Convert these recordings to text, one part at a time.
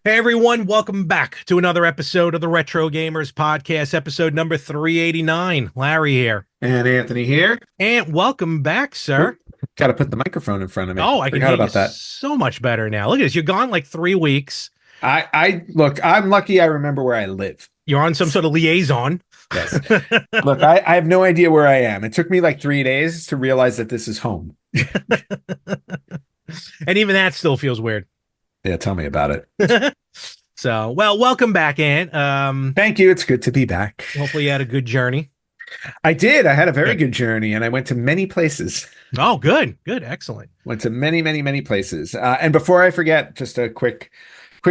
Hey everyone, welcome back to another episode of the Retro Gamers Podcast, episode number 389. Larry here. And Anthony here. And welcome back, sir. Got to put the microphone in front of me. Oh, I can Forgot hear you about that. so much better now. Look at this. You're gone like 3 weeks. I look, I'm lucky I remember where I live. You're on some sort of liaison. Yes. Look, I have no idea where I am. It took me like 3 days to realize that this is home. And even that still feels weird. Yeah, tell me about it. So, well, welcome back, Ant. Thank you. It's good to be back. Hopefully you had a good journey. I did. I had a very good journey, and I went to many places. Oh, good. Good. Excellent. Went to many, many, many places. And before I forget, just a quick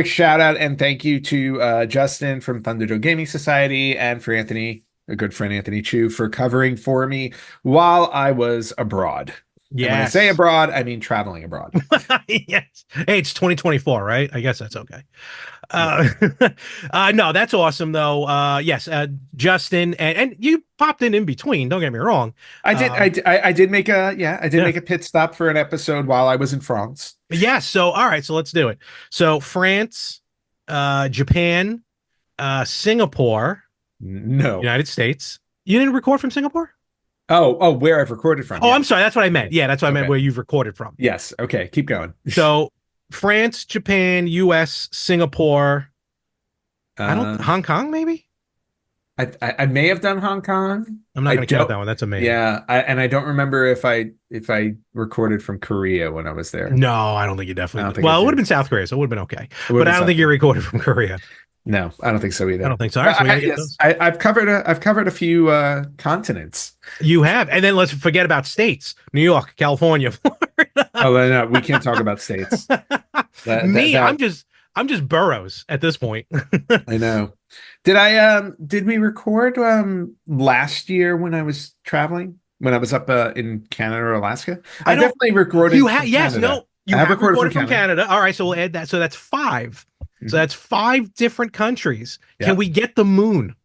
shout out and thank you to Justin from Thunderdome Gaming Society and for Anthony, a good friend, Anthony Chu, for covering for me while I was abroad. Yeah. When I say abroad, I mean traveling abroad. Yes. Hey, it's 2024, right? I guess that's okay. No, that's awesome though. Yes, Justin and you popped in between. Don't get me wrong. I did make a pit stop for an episode while I was in France. Yeah. So all right. So let's do it. So France, Japan, Singapore, No, United States. You didn't record from Singapore? Oh, where I've recorded from. Oh, yeah. I'm sorry. That's what I meant. Yeah, that's what I meant. Where you've recorded from. Yes. Okay. Keep going. So France, Japan, US, Singapore. Hong Kong, maybe? I may have done Hong Kong. I'm not going to count that one. That's amazing. Yeah, I don't remember if I recorded from Korea when I was there. No, I don't think you definitely. Well, it would have been South Korea, so it would have been okay. But I don't think you recorded from Korea. No, I don't think so either. I don't think so. All right, so I've covered a few continents. You have, and then let's forget about states: New York, California, Florida. Oh no, we can't talk about states. I'm just boroughs at this point. I know. Did we record last year when I was traveling? When I was up in Canada or Alaska? I definitely recorded. You have yes, Canada. no, you have recorded from Canada. All right, so we'll add that. So that's 5. So that's 5 different countries. Yeah. Can we get the moon?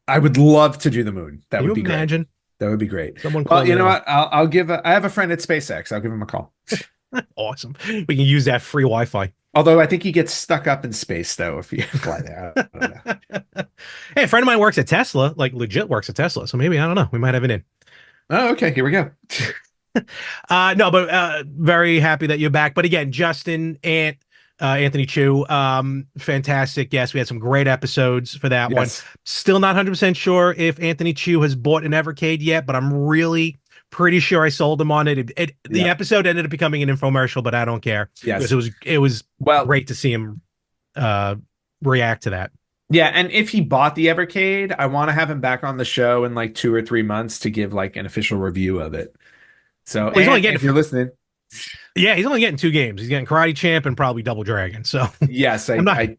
I would love to do the moon. That would be imagine? Great. That would be great. Well, you know what? I'll give. I have a friend at SpaceX. I'll give him a call. Awesome. We can use that free Wi-Fi. Although I think he gets stuck up in space though if you fly there. I don't know. Hey, a friend of mine works at Tesla. Like legit works at Tesla. So maybe I don't know. We might have it in. Oh, okay. Here we go. No, but very happy that you're back. But again, Justin and Anthony Chu, fantastic. Yes, we had some great episodes for that one. Still not 100% sure if Anthony Chu has bought an Evercade yet, but I'm really pretty sure I sold him on it. The episode ended up becoming an infomercial, but I don't care. Yes, because it was great to see him react to that. Yeah, and if he bought the Evercade, I want to have him back on the show in like 2 or 3 months to give like an official review of it. So he's only getting, if you're listening. Yeah, he's only getting 2 games. He's getting Karate Champ and probably Double Dragon. So yes, I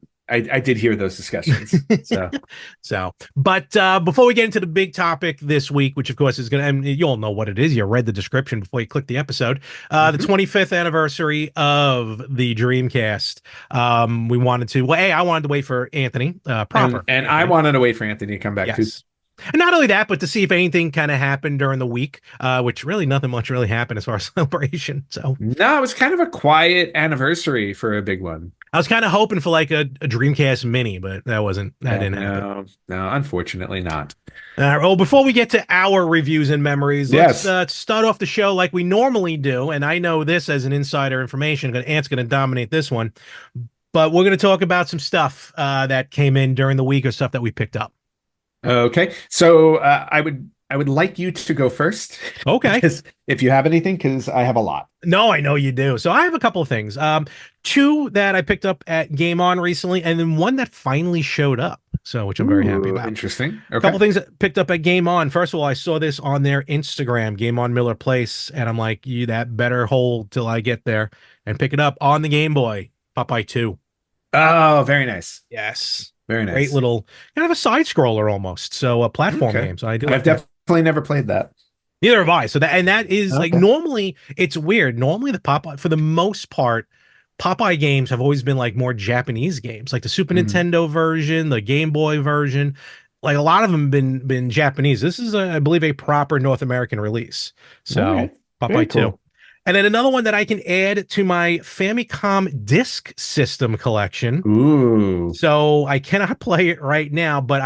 did hear those discussions. But before we get into the big topic this week, which of course is going to, you all know what it is. You read the description before you click the episode. The 25th anniversary of the Dreamcast. We wanted to, I wanted to wait for Anthony proper. And I wanted to wait for Anthony to come back too. And not only that, but to see if anything kind of happened during the week, which really nothing much really happened as far as celebration. So no, it was kind of a quiet anniversary for a big one. I was kind of hoping for like a Dreamcast mini, but that didn't happen. No, unfortunately not. Before we get to our reviews and memories, let's start off the show like we normally do. And I know this as an insider information, Ant's going to dominate this one, but we're going to talk about some stuff that came in during the week or stuff that we picked up. Okay, so I would like you to go first. Okay. If you have anything, because I have a lot. No, I know you do. So I have a couple of things. 2 that I picked up at Game On recently, and then 1 that finally showed up. So, which I'm very happy about. Interesting. Okay. A couple things that picked up at Game On. First of all, I saw this on their Instagram, Game On Miller Place, and I'm like, that better hold till I get there and pick it up on the Game Boy. Popeye 2. Oh, very nice. Yes. Very nice. Great little kind of a side scroller almost. So a platform game. So I've definitely never played that. Neither have I. So that is like normally it's weird. Normally the Popeye, for the most part, Popeye games have always been like more Japanese games, like the Super Nintendo version, the Game Boy version. Like a lot of them been Japanese. This is I believe a proper North American release. So Popeye 2. And then another one that I can add to my Famicom Disk System collection. Ooh. So I cannot play it right now, but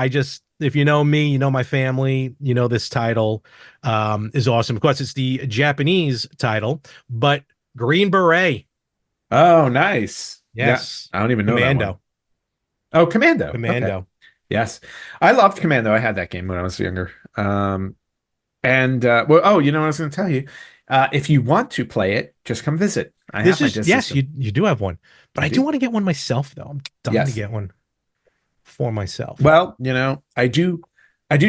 if you know me, you know my family, you know this title is awesome. Of course, it's the Japanese title, but Green Beret. Oh, nice. Yes. Yeah, I don't even know that Commando. one. Oh, Commando. Commando. Okay. Yes. I loved Commando. I had that game when I was younger. Well, oh, you know what I was going to tell you? If you want to play it, just come visit. I have my disc Yes, system. you do have one, but I do want to get one myself though. I'm dying to Yes. get one for myself. Well, I do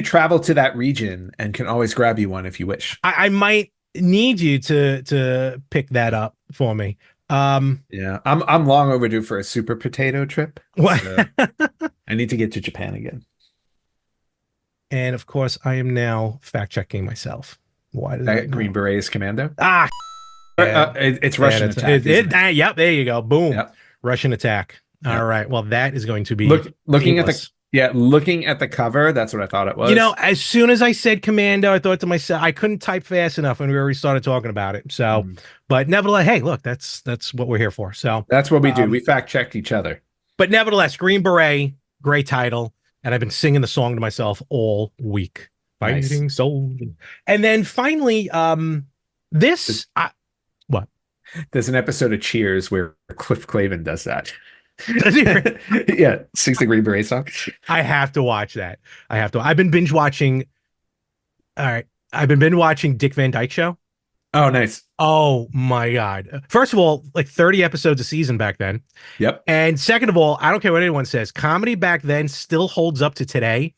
travel to that region and can always grab you one if you wish. I might need you to pick that up for me. Yeah, I'm long overdue for a super potato trip. What? So I need to get to Japan again. And of course, I am now fact checking myself. Why did I Green Berets Commando? Ah, yeah. It's Russian attack. Yep, there you go. Boom. Yep. Russian attack. Yep. All right. Well, that is going to be looking painless. looking at the cover, that's what I thought it was. As soon as I said Commando, I thought to myself, I couldn't type fast enough when we already started talking about it. So, but nevertheless, hey, look, that's what we're here for. So that's what we do. We fact check each other. But nevertheless, Green Beret, great title. And I've been singing the song to myself all week. Fighting soldier. And then finally, what? There's an episode of Cheers where Cliff Clavin does that. Does he? Yeah, sings the Green Beret song. I have to watch that. I've been binge watching. All right. I've been binge watching Dick Van Dyke Show. Oh, nice. Oh my God. First of all, like 30 episodes a season back then. Yep. And second of all, I don't care what anyone says. Comedy back then still holds up to today.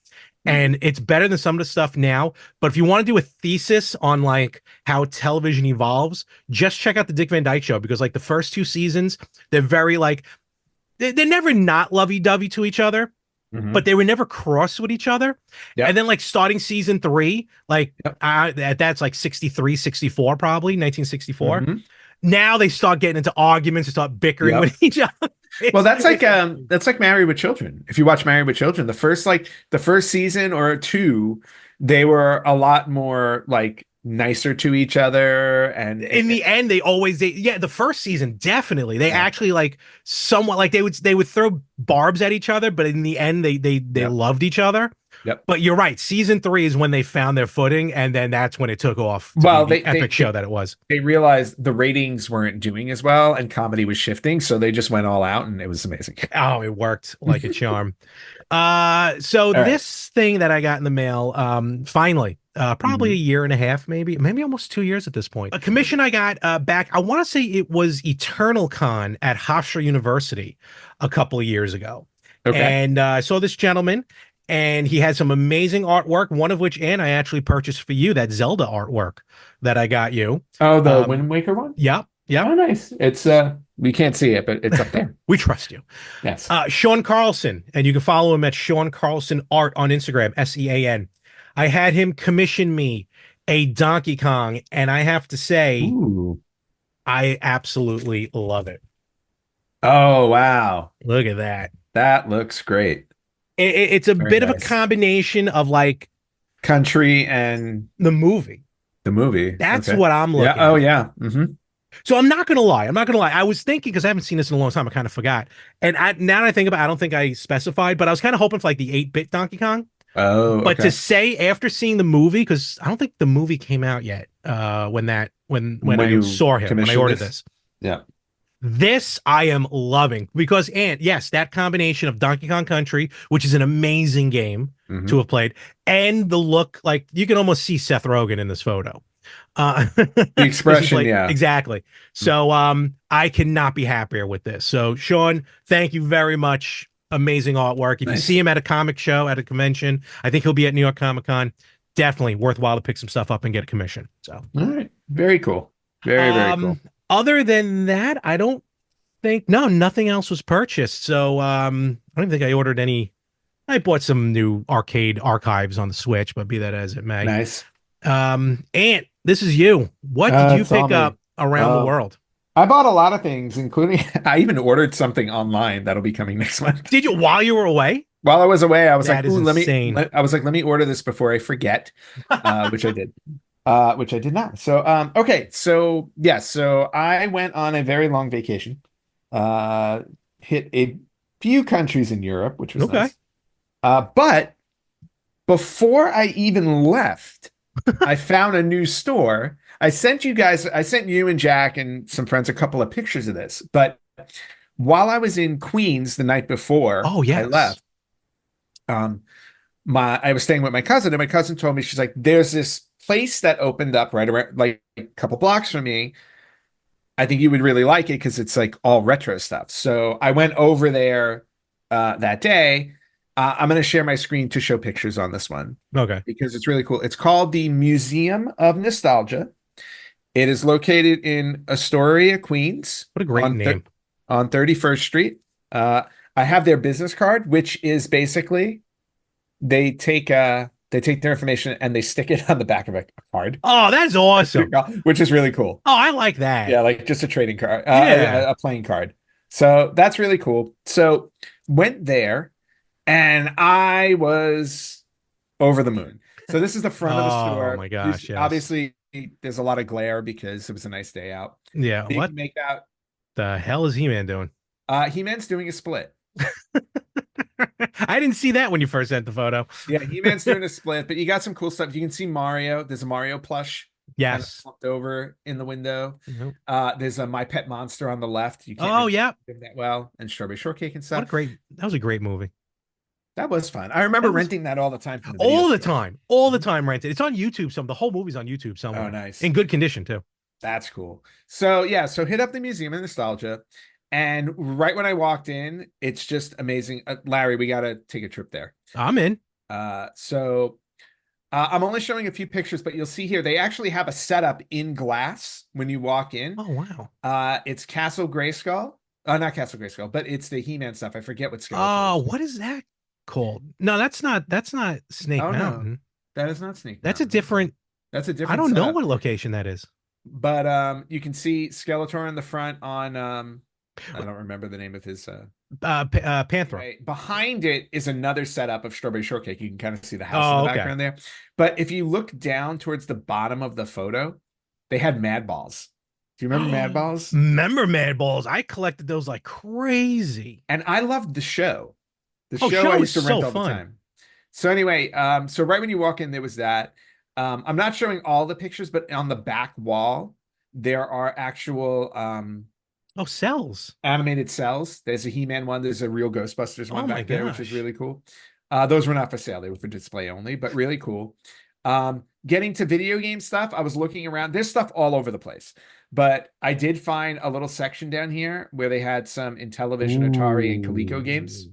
And it's better than some of the stuff now. But if you want to do a thesis on like how television evolves, just check out the Dick Van Dyke Show, because like the first two seasons, they're very like, they're never not lovey-dovey to each other, but they were never cross with each other. Yep. And then like starting season 3, like that's like 63, 64, probably 1964. Now they start getting into arguments and start bickering with each other. Well, that's like Married with Children. If you watch Married with Children, the first season or two, they were a lot more like nicer to each other, and in the end the first season definitely they actually like somewhat like they would throw barbs at each other, but in the end they loved each other. Yep. But you're right, season 3 is when they found their footing, and then that's when it took off to be the epic show that it was. They realized the ratings weren't doing as well and comedy was shifting, so they just went all out, and it was amazing. Oh, it worked like a charm. This thing that I got in the mail, finally, probably a year and a half, maybe almost 2 years at this point. A commission I got back, I want to say it was Eternal Con at Hofstra University a couple of years ago. Okay. And I saw this gentleman, and he had some amazing artwork, one of which, Ann, I actually purchased for you, that Zelda artwork that I got you. Oh, the Wind Waker one? Yep. Yeah. Oh, nice. It's we can't see it, but it's up there. We trust you. Yes. Sean Carlson, and you can follow him at Sean Carlson Art on Instagram, SEAN. I had him commission me a Donkey Kong, and I have to say, I absolutely love it. Oh, wow. Look at that. That looks great. It's a bit of a combination of like country and the movie. That's what I'm looking at. Oh, yeah. So I'm not going to lie. I was thinking, because I haven't seen this in a long time, I kind of forgot. And now that I think about it, I don't think I specified, but I was kind of hoping for like the 8-bit Donkey Kong. Oh, but to say after seeing the movie, because I don't think the movie came out yet when I saw him, when I ordered this. Yeah. This I am loving, because, and yes, that combination of Donkey Kong Country, which is an amazing game to have played, and the look, like you can almost see Seth Rogen in this photo. The expression, yeah, exactly. So I cannot be happier with this. So Sean, thank you very much. Amazing artwork. If you see him at a comic show, at a convention, I think he'll be at New York Comic Con. Definitely worthwhile to pick some stuff up and get a commission. So all right, very cool. Very cool. Other than that, I don't think nothing else was purchased. So I don't even think I ordered any. I bought some new arcade archives on the Switch, but be that as it may. Nice. Ant, this is you. What did you pick up around the world? I bought a lot of things, including I even ordered something online that'll be coming next month. Did you, while you were away? While I was away, I was that like, let me order this before I forget, which I did. which I did not. So, okay. So, yes. So I went on a very long vacation, uh, hit a few countries in Europe, which was Okay. nice. But before I even left, I found a new store. I sent you and Jack and some friends a couple of pictures of this. But while I was in Queens the night before Oh, I yes. left, um, I was staying with my cousin, and my cousin told me, she's like, there's this place that opened up right around like a couple blocks from me. I think you would really like it because it's like all retro stuff. So I went over there that day. I'm going to share my screen to show pictures on this one Okay. because it's really cool. It's called the Museum of Nostalgia. It is located in Astoria, Queens, What a great name. on 31st Street. Uh, I have their business card, which is basically they take their information and they stick it on the back of a card, Oh, that's awesome. which is really cool. Oh, I like that. Yeah, like just a trading card, Yeah. a playing card. So that's really cool. So went there and I was over the moon. So this is the front of the Oh store. my gosh, yes. Obviously, there's a lot of glare because it was a nice day out. Yeah. But you What can make out the hell is He-Man doing? He-Man's doing a split. I didn't see that when you first sent the photo. Yeah, He-Man's doing a split, but you got some cool stuff. You can see Mario. There's a Mario plush kind of Yes. slumped over in the window. Mhm. There's a My Pet Monster on the left. You can't Oh, really yeah. do that well, and Strawberry Shortcake and What a stuff. great, that was a great movie. That was fun. I remember That was renting that all the time from the video store. all the Mhm. time rented. It's on YouTube. The whole movie's on YouTube Oh, somewhere nice. in good condition too. That's cool. So yeah, so hit up the Museum of Nostalgia, and right when I walked in, it's just amazing. Larry, we got to take a trip there. I'm in. So I'm only showing a few pictures, but you'll see here they actually have a setup in glass when you walk in. Oh, wow. It's Castle Grayskull. Not Castle Grayskull, but it's the He-Man stuff. I forget what Skeletor Oh, is. what is that called? No, that's not Snake Oh no, Mountain. that is not Snake That's a Mountain. different, That's a I different don't know setup. what location that is. But you can see Skeletor in the front on I don't remember the name of his Panthro. right. Behind it is another setup of Strawberry Shortcake. You can kind of see the house in Oh, the okay. background there. But if you look down towards the bottom of the photo, they had Mad Balls. Do you remember Mad Balls? Remember Mad Balls? I collected those like crazy. And I loved the show. The Oh, show I show is used to rent so all the fun. time. So anyway, so right when you walk in, there was that. I'm not showing all the pictures, but on the back wall, there are actual Oh, cells. animated cells. There's a He-Man one. There's a real Ghostbusters one Oh my back there, which is gosh. really cool. Those were not for sale. They were for display only, but really cool. Getting to video game stuff, I was looking around. There's stuff all over the place, but I did find a little section down here where they had some Intellivision, Atari, and Coleco games. Ooh.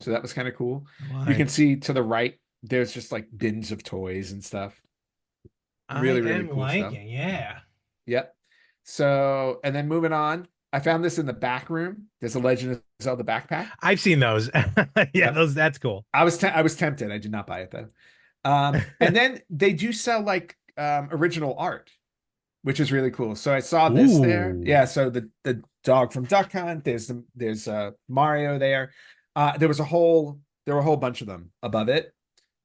So that was kind of cool. You can Like, see to the right, there's just like bins of toys and stuff. I Really, really am cool stuff. liking, yeah. Yep. So, and then moving on, I found this in the back room. There's a Legend of Zelda backpack. I've seen those. Yeah, Yep. that's cool. I was tempted. I did not buy it though. And then they do sell like original art, which is really cool. So I saw this there. Ooh. Yeah. So the dog from Duck Hunt. There's Mario there. There were a whole bunch of them above it.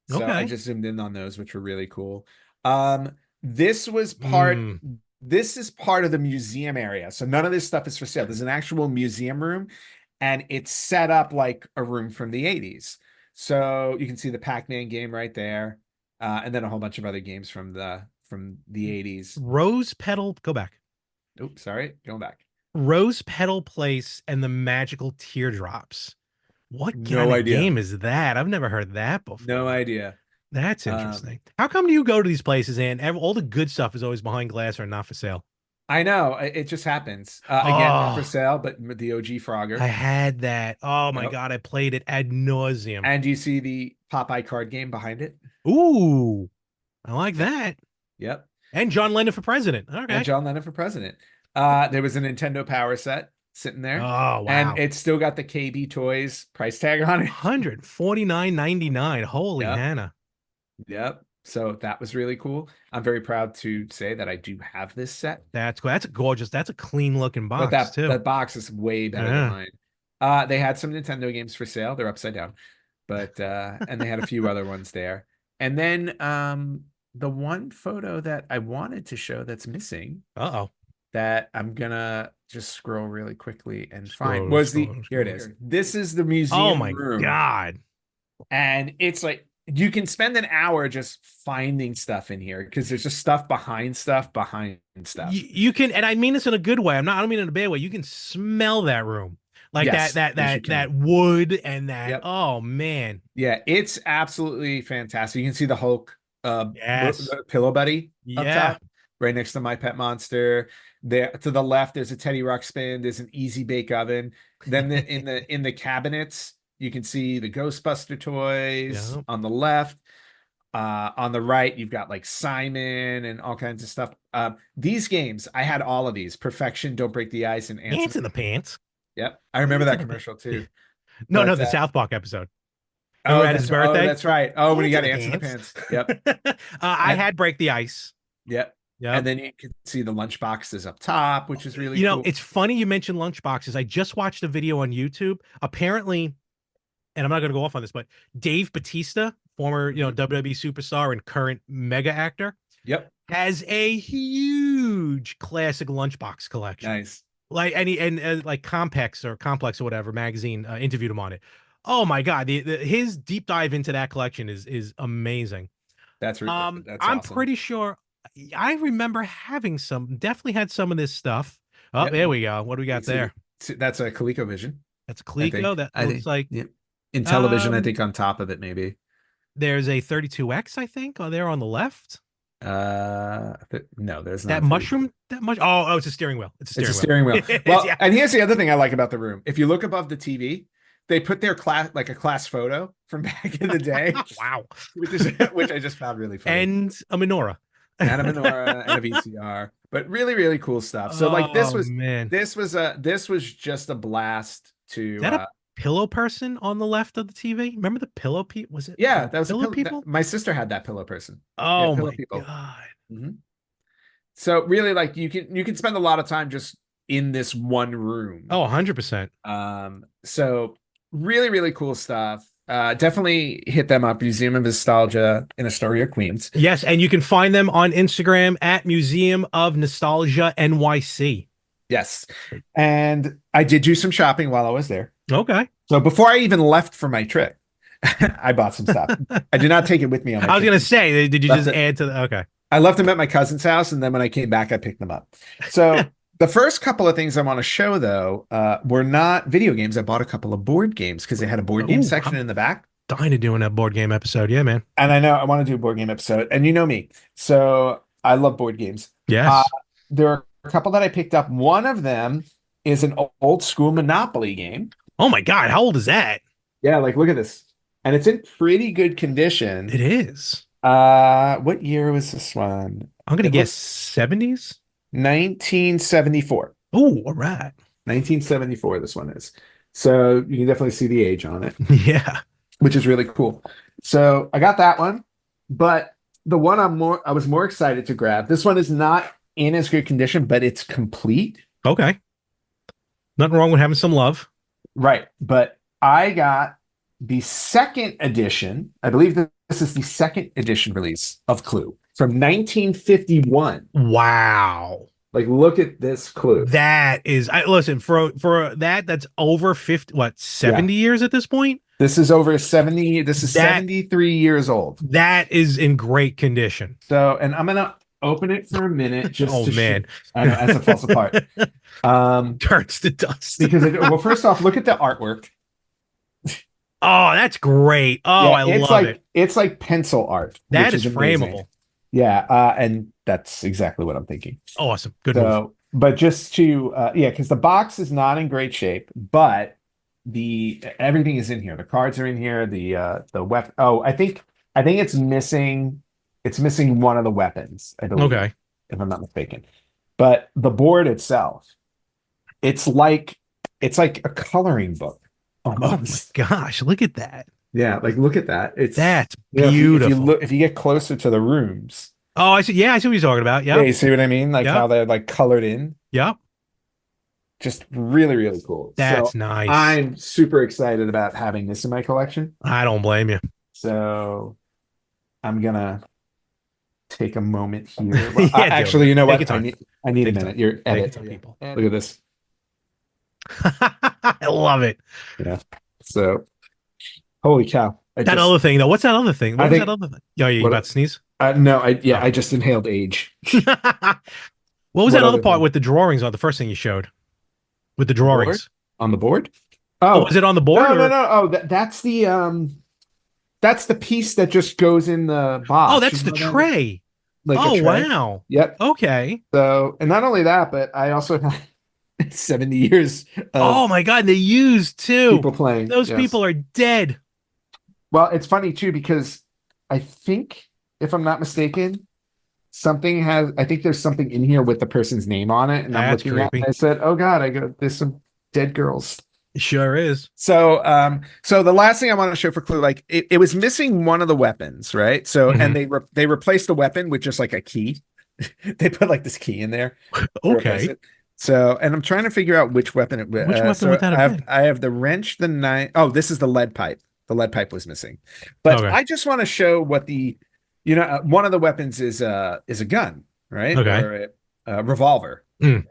So I Okay. just zoomed in on those, which were really cool. Um, this was part. Mm. This is part of the museum area. So none of this stuff is for sale. There's an actual museum room, and it's set up like a room from the 80s. So you can see the Pac-Man game right there, and then a whole bunch of other games from the 80s. Rose Petal, go back. Oops, sorry, going back. Rose Petal Place and the Magical Teardrops. What kind No of idea. game is that? I've never heard that before. No idea. That's interesting. How come do you go to these places and all the good stuff is always behind glass or not for sale? I know it just happens. Again, not for Oh, sale, but the OG I Frogger. had that. Oh my Yep. God, I played it ad nauseum. And you see the Popeye card game behind it. Ooh, I like that. Yep. And John Lennon for president. And Okay. John Lennon for president. There was a Nintendo Power set sitting there. Oh, And wow. it's still got the KB Toys price tag on it. 149.99. Holy Yep. Hannah. Yep. So that was really cool. I'm very proud to say that I do have this set. That's cool. That's a gorgeous. That's a clean looking But box too. that box is way better than mine. They had some Nintendo games for sale. They're upside down. But and they had a few other ones there. And then the one photo that I wanted to show that's missing, Uh-oh. that I'm gonna just scroll really quickly and find, Scroll, was the, scroll, here it scroll. is. This is the Oh museum my room. God. And it's like you can spend an hour just finding stuff in here because there's just stuff behind stuff behind stuff. You can, and I mean this in a good way. I don't mean it in a bad way. You can smell that room. Like Yes, yes, you can. that wood and that, Yep. oh man. Yeah, it's absolutely fantastic. You can see the Hulk Yes. the pillow buddy up Yeah. top, right next to My Pet Monster. There to the left, there's a Teddy Ruxpin, there's an Easy Bake Oven. Then in the cabinets, you can see the Ghostbuster toys Yeah. on the left. On the right, you've got like Simon and all kinds of stuff. These games, I had all of these. Perfection, Don't Break the Ice, and Ants in the pants. Yep, I remember Ants that in the commercial too. No, no, But the South Park episode. Remember oh, at his oh, birthday? that's right. Oh, when you Ants in got the ants in the pants. pants. Yep. I And had Break the Ice. yep. And Yep. then you can see the lunch boxes up top, which is really You know, cool. it's funny you mentioned lunch boxes. I just watched a video on YouTube. Apparently, and I'm not going to go off on this, but Dave Batista, former, WWE superstar and current mega actor, Yep. has a huge classic lunchbox collection. Nice. Like like Complex or whatever magazine interviewed him on it. Oh my God, his deep dive into that collection is amazing. That's I'm awesome. pretty sure I remember having definitely had some of this stuff. Oh, Yep. there we go. What do we got there? That's a ColecoVision. That's a Coleco. That looks like Yeah. In television, I um, think on top of it, maybe. there's a 32X, I think, oh, there on the left. No, there's not That mushroom, that much. Oh, it's a steering wheel. It's a It's a steering steering wheel. wheel. Well, Yeah. and here's the other thing I like about the room. If you look above the TV, they put their class, like a class photo from back in the day. Wow. Which I just found really funny. And a menorah. And a menorah and a VCR, but really, really cool stuff. So like this Oh man, this was just a blast to is that a pillow person on the left of the TV? Remember the pillow people? Was it? yeah, that was a pillow pillow people? my sister had that pillow person. Yeah, Oh pillow my people. God. Mhm. So really like you can spend a lot of time just in this one room. Oh, 100%. So really, really cool stuff. Definitely hit them up, Museum of Nostalgia in Astoria, Queens. Yes, and you can find them on Instagram at Museum of Nostalgia NYC. Yes. And I did do some shopping while I was there. Okay. So before I even left for my trip, I bought some stuff. I did not take it with me on my I was trip. gonna say, did you Left just it- add to the? Okay. I left them at my cousin's house, and then when I came back, I picked them up. So the first couple of things I want to show, though, were not video games. I bought a couple of board games because they had a board game section in the back. Dying to doing that board game episode. Yeah, man. And I know I want to do a board game episode, and you know me, so I love board games. Yes. There are a couple that I picked up. One of them is an old school Monopoly game. Oh my God, how old is that? Yeah, like look at this, and it's in pretty good condition. It is. What year was this one? I'm gonna It guess looks 70s. 1974. Oh, all right. 1974, this one is. So you can definitely see the age on it, Yeah. which is really cool. So I got that one, but the one I was more excited to grab. This one is not in as good condition, but it's complete. Okay. Nothing wrong with having some love. Right. But I got the second edition. I believe that this is the second edition release of Clue from 1951. Wow. Like, look at this Clue. That is, listen, for that's over 50, what, 70 years at this point? This is over 70. This is 73 years old. That is in great condition. So, and I'm gonna open it for a minute just Oh to man, I know, as it falls apart. Turns to dust. Because well, first off, look at the artwork. Oh, that's great. Oh, Yeah, I love like, it. It's like pencil art. That which is amazing. frameable. Yeah, and that's exactly what I'm thinking. Awesome. Good move. But just to because the box is not in great shape, but everything is in here. The cards are in here. The weapon. Oh, I think it's missing. It's missing one of the weapons, I believe. Okay. If I'm not mistaken. But the board itself, it's like a coloring book almost. Oh my gosh, look at that. Yeah, like look at that. That's beautiful. If you get closer to the rooms. Oh, I see. Yeah, I see what you're talking about. Yeah. Yeah, you see what I mean? Like how they're like colored in. Yep. Just really, really cool. That's so nice. I'm super excited about having this in my collection. I don't blame you. So I'm gonna take a moment here. Well, Yeah, actually, dude. you know Take your what? time. I need a Take your minute. time. Your Take edit. your time, people. Look at this. I love it. Yeah. So, holy cow! That other thing, though. What's that other thing? What I was that think other thing? Oh, yeah, you about what to sneeze? no, Oh. I just inhaled age. What was What that other other part thing? with the drawings on the first thing you showed? With the The board? drawings. On the board? Oh, was Oh, it on the board no, no, or? no. Oh, that's the piece that just goes in the Oh, box. You that's the know what I mean? tray. Like a Oh, tray. wow. Yep. Okay. So, and not only that, but I also have 70 years of Oh my God, they used too. people playing. Those Yes. people are dead. Well, it's funny too because I think, if I'm not mistaken, I think there's something in here with the person's name on it, and I'm That's looking at it and creepy. I said, "Oh God, there's some dead girls." Sure is. So, so the last thing I want to show for Clue, like it was missing one of the weapons, right? So, and Mhm. they replaced the weapon with just like a key. They put like this key in there to replace Okay. it. So, and I'm trying to figure out which weapon it. Which weapon would So that have been? I have the wrench, the knife. Oh, this is the lead pipe. The lead pipe was missing, but Okay. I just want to show what one of the weapons is a gun, right, Okay. or a revolver. Mm.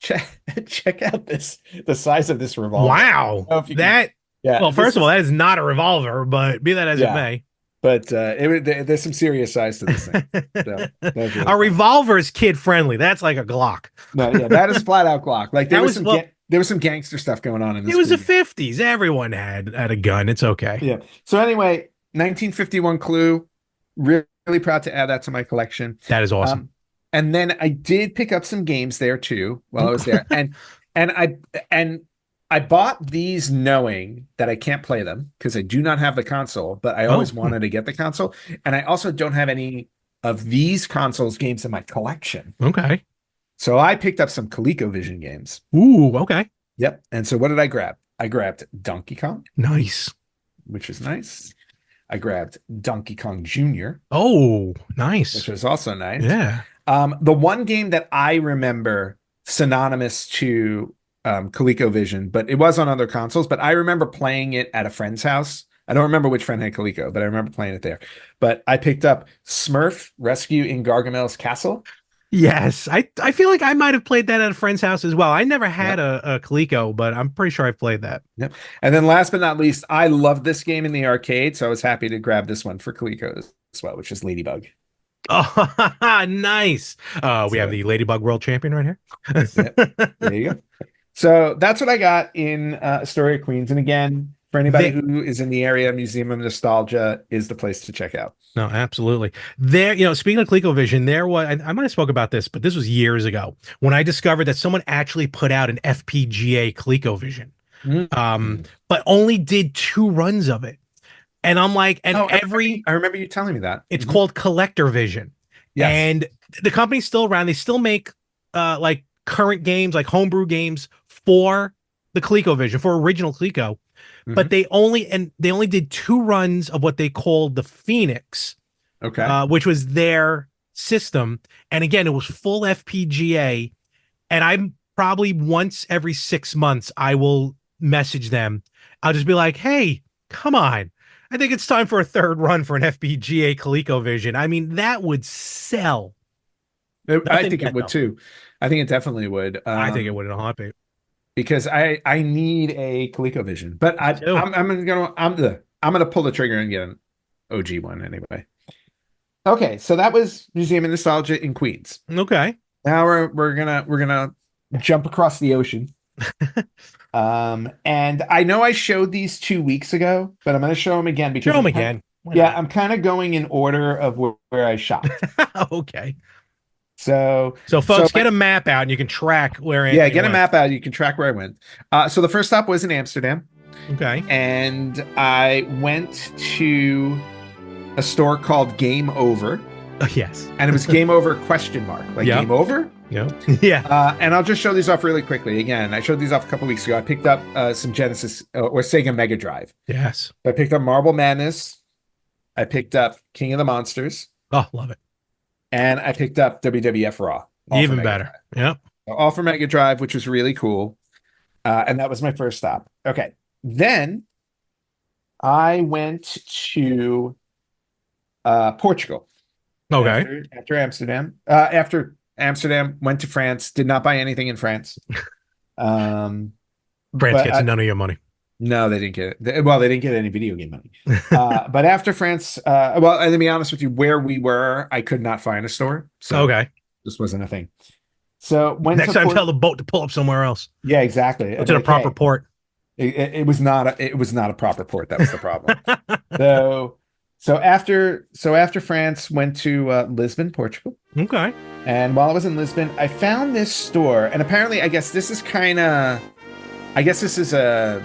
Check check out the size of this revolver. I Wow. don't know if you can. That, Yeah, well, this first of all, is that is not a revolver, but be that as it yeah, may. but there's some serious size to this thing. So that's really A funny. revolver is kid friendly. That's like a Glock. No, yeah, that is flat out Glock. Like That was, well, there was some gangster stuff going on in it this was the Clue game. 50s. Everyone had a gun. It's okay. Yeah. So anyway, 1951 Clue. Really, really proud to add that to my collection. That is awesome. And then I did pick up some games there too while I was there, and I bought these knowing that I can't play them because I do not have the console, but I Oh, always wanted to get the console, and I also don't have any of these consoles games in my collection. okay. So I picked up some ColecoVision games. Ooh, okay. Yep. And so what did I grab? I grabbed Donkey Kong, Nice. which is nice. I grabbed Donkey Kong Jr., Oh, which nice. was also nice. Yeah. The one game that I remember synonymous to ColecoVision, but it was on other consoles, but I remember playing it at a friend's house. I don't remember which friend had Coleco, but I remember playing it there. But I picked up Smurf Rescue in Gargamel's Castle. Yes. I feel like I might have played that at a friend's house as well. I never had Yep. a Coleco, but I'm pretty sure I've played that. Yep. And then last but not least, I loved this game in the arcade, so I was happy to grab this one for Coleco as well, which is Ladybug. Oh, nice. We have So, the Ladybug World Champion right here. yep. There you go. So that's what I got in Astoria, Queens. And again, for anybody who is in the area, Museum of Nostalgia is the place to check out. No, absolutely. There, speaking of ColecoVision, there was, I might have spoke about this, but this was years ago when I discovered that someone actually put out an FPGA ColecoVision, but only did 2 runs of it. And I'm like, and I remember you telling me that. it's called Collector Vision. Yes. And the company's still around. They still make like current games, like homebrew games for the ColecoVision, for original Coleco. But they only did 2 runs of what they called the Phoenix, which was their system. And again, it was full FPGA. And I'm probably once every 6 months, I will message them. I'll just be like, hey, come on. I think it's time for a 3rd run for an FPGA ColecoVision. I mean, that would sell. I think it would too. I think it definitely would. I think it would in a heartbeat. Because I need a ColecoVision, but I'm gonna pull the trigger and get an OG one anyway. Okay, so that was Museum of Nostalgia in Queens. Okay. Now we're gonna jump across the ocean. And I know I showed these 2 weeks ago, but I'm gonna show them again because show them again. I'm kind of going in order of where I shopped. Okay. So folks, get a map out and you can track where. Yeah, get a map out. You can track where I went. So the first stop was in Amsterdam. Okay. And I went to a store called Game Over. Yes. And it was Game Over ? Like Game Over? Yeah. Yeah. And I'll just show these off really quickly. Again, I showed these off a couple weeks ago. I picked up some Genesis or Sega Mega Drive. Yes. I picked up Marble Madness. I picked up King of the Monsters. Oh, love it. And I picked up WWF Raw. Even better. Yep. All for Mega Drive, which was really cool. And that was my first stop. Okay. Then I went to Portugal. Okay. After Amsterdam. After Amsterdam, went to France. Did not buy anything in France. Um, France but gets none of your money. No, they didn't get it. Well, they didn't get any video game money. But after France, well, and to be honest with you, where we were, I could not find a store, so Okay. this wasn't a thing. So went Next to time, tell the boat to pull up somewhere else. Yeah, exactly. Go to the proper port. It was not a proper port. That was the problem. So after France, went to Lisbon, Portugal. Okay. And while I was in Lisbon, I found this store, and apparently, I guess this is a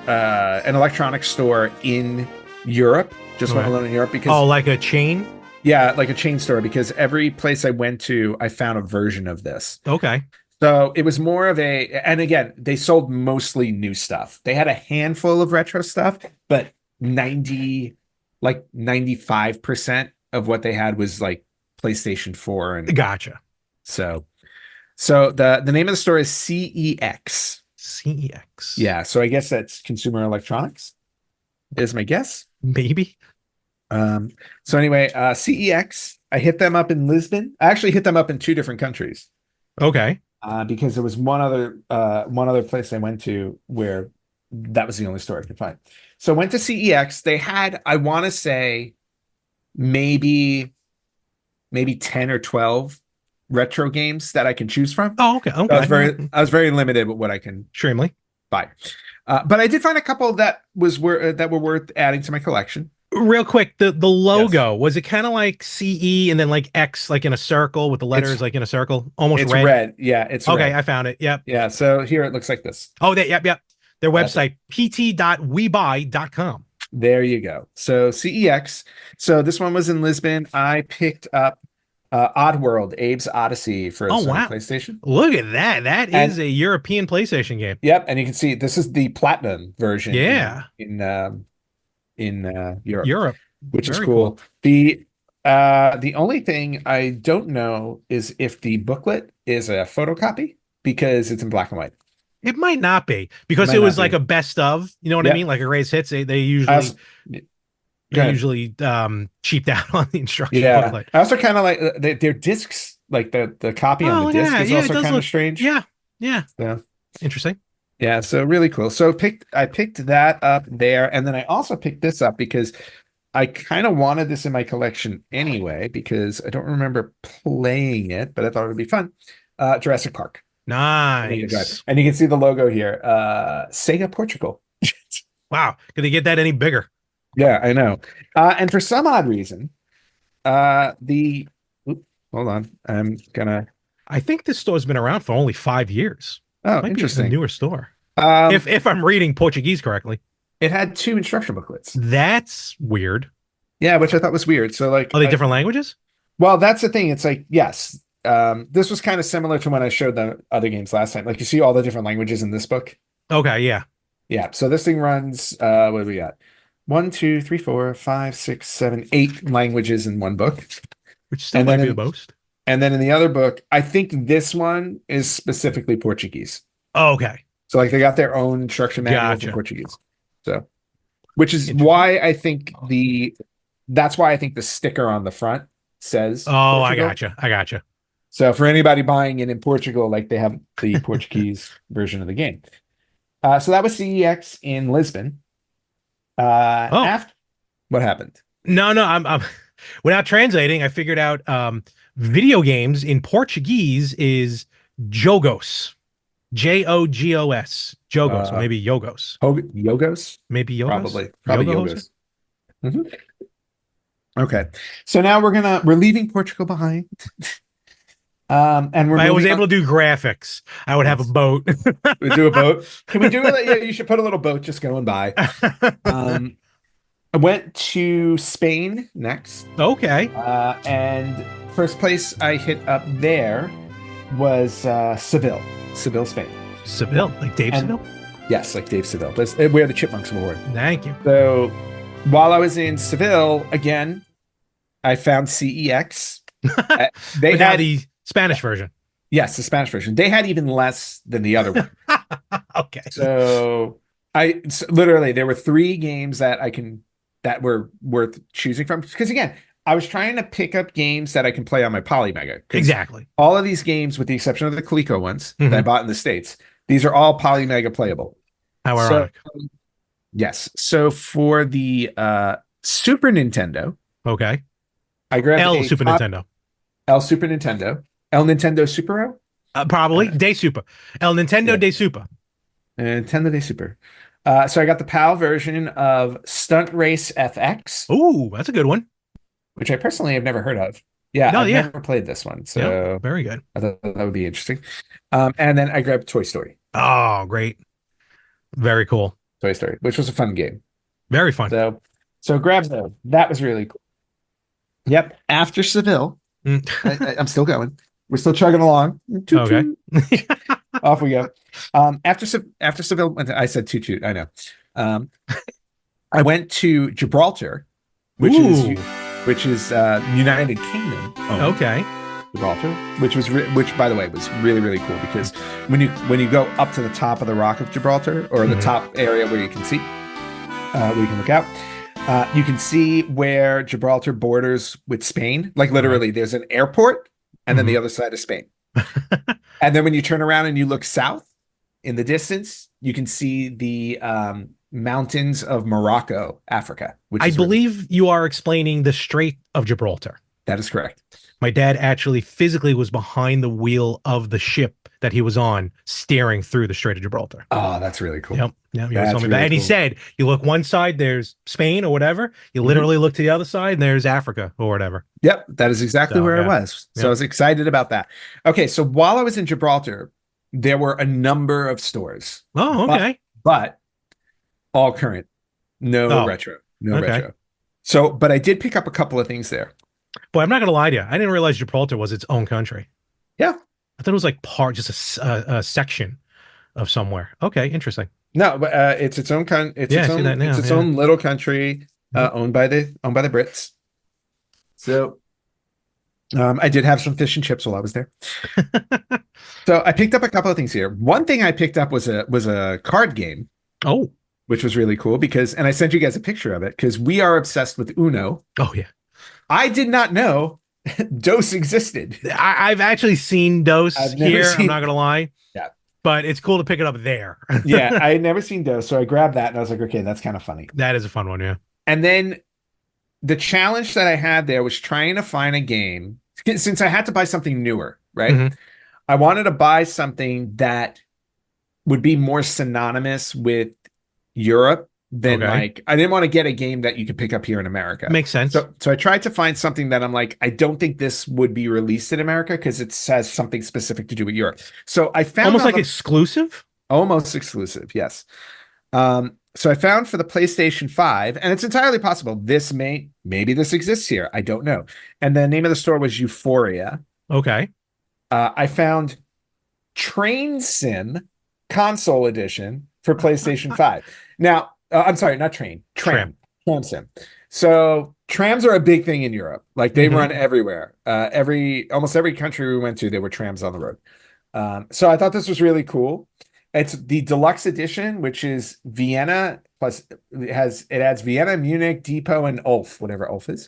an electronics store in Europe, just well known in Europe because like a chain. Yeah, like a chain store, because every place I went to, I found a version of this. Okay. So it was more of and again, they sold mostly new stuff. They had a handful of retro stuff, but 95% of what they had was like PlayStation 4 and Gotcha. So the name of the store is CEX. CEX. Yeah, so I guess that's consumer electronics, is my guess. Maybe. So anyway, CEX, I hit them up in Lisbon. I actually hit them up in 2 different countries. Okay. Because there was one other place I went to where that was the only store I could find. So I went to CEX. They had, I want to say, maybe 10 or 12 retro games that I can choose from. Oh, okay. Okay. So I was very limited with what I can extremely buy. But I did find a couple that were worth adding to my collection. Real quick, the logo, was it kind of like CE and then like X, like in a circle with the letters like in a circle, almost it's red? Red. Yeah, it's okay. Red. I found it. Yep. Yeah. So here it looks like this. Oh, yep. Their website, pt.webuy.com. There you go. So CEX. So this one was in Lisbon. I picked up Oddworld, Abe's Odyssey for PlayStation. Look at that. That is a European PlayStation game. Yep, and you can see this is the platinum version. Yeah. In Europe, which is Very cool. The only thing I don't know is if the booklet is a photocopy, because it's in black and white. It might not be, because it was like a best of, you know what I mean? Like a greatest hits. They usually cheaped out on the instruction booklet. I also kind of like their discs, like the copy on the disc is also kind of strange. Yeah. Interesting. Yeah, so really cool. So I picked that up there, and then I also picked this up because I kind of wanted this in my collection anyway, because I don't remember playing it, but I thought it would be fun. Jurassic Park. Nice. And you can see the logo here. SEGA Portugal. Wow. Could they get that any bigger? Yeah, I know. And for some odd reason, hold on. I think this store's been around for only 5 years. Oh, Might interesting. Be a newer store. If I'm reading Portuguese correctly. It had 2 instruction booklets. That's weird. Yeah, which I thought was weird. So like, are they different languages? Well, that's the thing. It's like, yes. This was kind of similar to when I showed the other games last time. Like, you see all the different languages in this book. Okay, yeah. Yeah. So this thing runs, what do we got? 1, 2, 3, 4, 5, 6, 7, 8 languages in one book. Which still might be the most. And then in the other book, I think this one is specifically Portuguese. Oh, okay. So like they got their own instruction manual for Portuguese. So, which is why I think that's why I think the sticker on the front says Portugal. I gotcha. So for anybody buying it in Portugal, like they have the Portuguese version of the game. So that was CEX in Lisbon. After, what happened? No, I'm without translating, I figured out video games in Portuguese is jogos. Jogos. Jogos, or maybe Yogos. Yogos? Maybe Yogos? Probably Yogos. Mm-hmm. Okay. So now we're leaving Portugal behind. And I was able to do graphics. I would have a boat. We do a boat. Can we do it? Yeah, you should put a little boat just going by. I went to Spain next. Okay. And first place I hit up there was Seville, Spain. Seville, like Dave Seville? Yes, like Dave Seville. But it's where the Chipmunks were born. Thank you. So while I was in Seville, again, I found CEX. They had the Spanish version. Yes, the Spanish version. They had even less than the other one. Okay. So literally there were 3 games that were worth choosing from. Because again, I was trying to pick up games that I can play on my Polymega because Exactly. all of these games, with the exception of the Coleco ones that I Mhm. bought in the States, these are all Polymega playable. How So ironic. yes. So for the Super Nintendo, Okay. I grabbed El a Super top Nintendo. El Super Nintendo, El Nintendo Supero, Probably Day Super. El Nintendo yeah, Day Super. Nintendo Day Super. So I got the PAL version of Stunt Race FX, Ooh, that's a good one. which I personally have never heard of. Yeah, No, I've yeah. never played this one, Yeah. so Very good. I thought that would be interesting. And then I grabbed Toy Story, Oh, great. Very cool. Which was a fun game. Very fun. So grab those. That was really cool. Yep. After Seville, Mm. I'm still going. We're still chugging along. Toot Okay. toot. Off we go. After Seville, I said toot toot. I know. Um, I went to Gibraltar, which is Ooh. United Kingdom owned Okay. Gibraltar, which by the way was really really cool because when you go up to the top of the Rock of Gibraltar or the Mhm. top area where you can see where you can look out. You can see where Gibraltar borders with Spain. Like literally, there's an airport, and then the Mhm. other side is Spain. And then when you turn around and you look south in the distance, you can see the mountains of Morocco, Africa, which I is really believe you are explaining the Strait of Gibraltar. that is correct. My dad actually physically was behind the wheel of the ship that he was on, staring through the Strait of Gibraltar. Oh, that's really cool. Yep. Yeah, he was That's telling me that. really And he cool. said, you look one side, there's Spain or whatever. You literally look to the other side, and there's Africa or whatever. Yep, that is exactly So, where I yeah. was. So I Yep. was excited about that. Okay, so while I was in Gibraltar, there were a number of stores, Oh, but okay. but all current, no Oh, retro, no okay. retro. So, but I did pick up a couple of things there. Boy, I'm not gonna lie to you. I didn't realize Gibraltar was its own country. Yeah, I thought it was like a section of somewhere. Okay, interesting. no, but it's its own Yeah, I see that it's now. its Yeah. own little country, Yep. owned by the Brits. So, I did have some fish and chips while I was there. So I picked up a couple of things here. One thing I picked up was a card game, Oh. which was really cool and I sent you guys a picture of it because we are obsessed with Uno. Oh yeah. I did not know Dose existed. I've actually seen Dose I've never here. I'm seen. not gonna lie, Yeah, but it's cool to pick it up there. yeah, I had never seen Dose, so I grabbed that and I was like, okay, that's kind of funny. That is a fun one. Yeah. And then the challenge that I had there was trying to find a game since I had to buy something newer, right? Mhm. I wanted to buy something that would be more synonymous with Europe than Okay. like I didn't want to get a game that you could pick up here in America. Makes sense. So I tried to find something that I'm like, I don't think this would be released in America because it has something specific to do with Europe. So I found Almost like exclusive. almost exclusive, yes. So I found for the PlayStation 5, and it's entirely possible maybe this exists here. I don't know. And the name of the store was Euphoria. Okay. I found Train Sim Console Edition for PlayStation 5. Now, I'm sorry, not train, tram sim. So trams are a big thing in Europe. Like they run everywhere. Almost every country we went to, there were trams on the road. So I thought this was really cool. It's the deluxe edition, which is Vienna plus it adds Vienna, Munich, Depot, and Ulf, whatever Ulf is.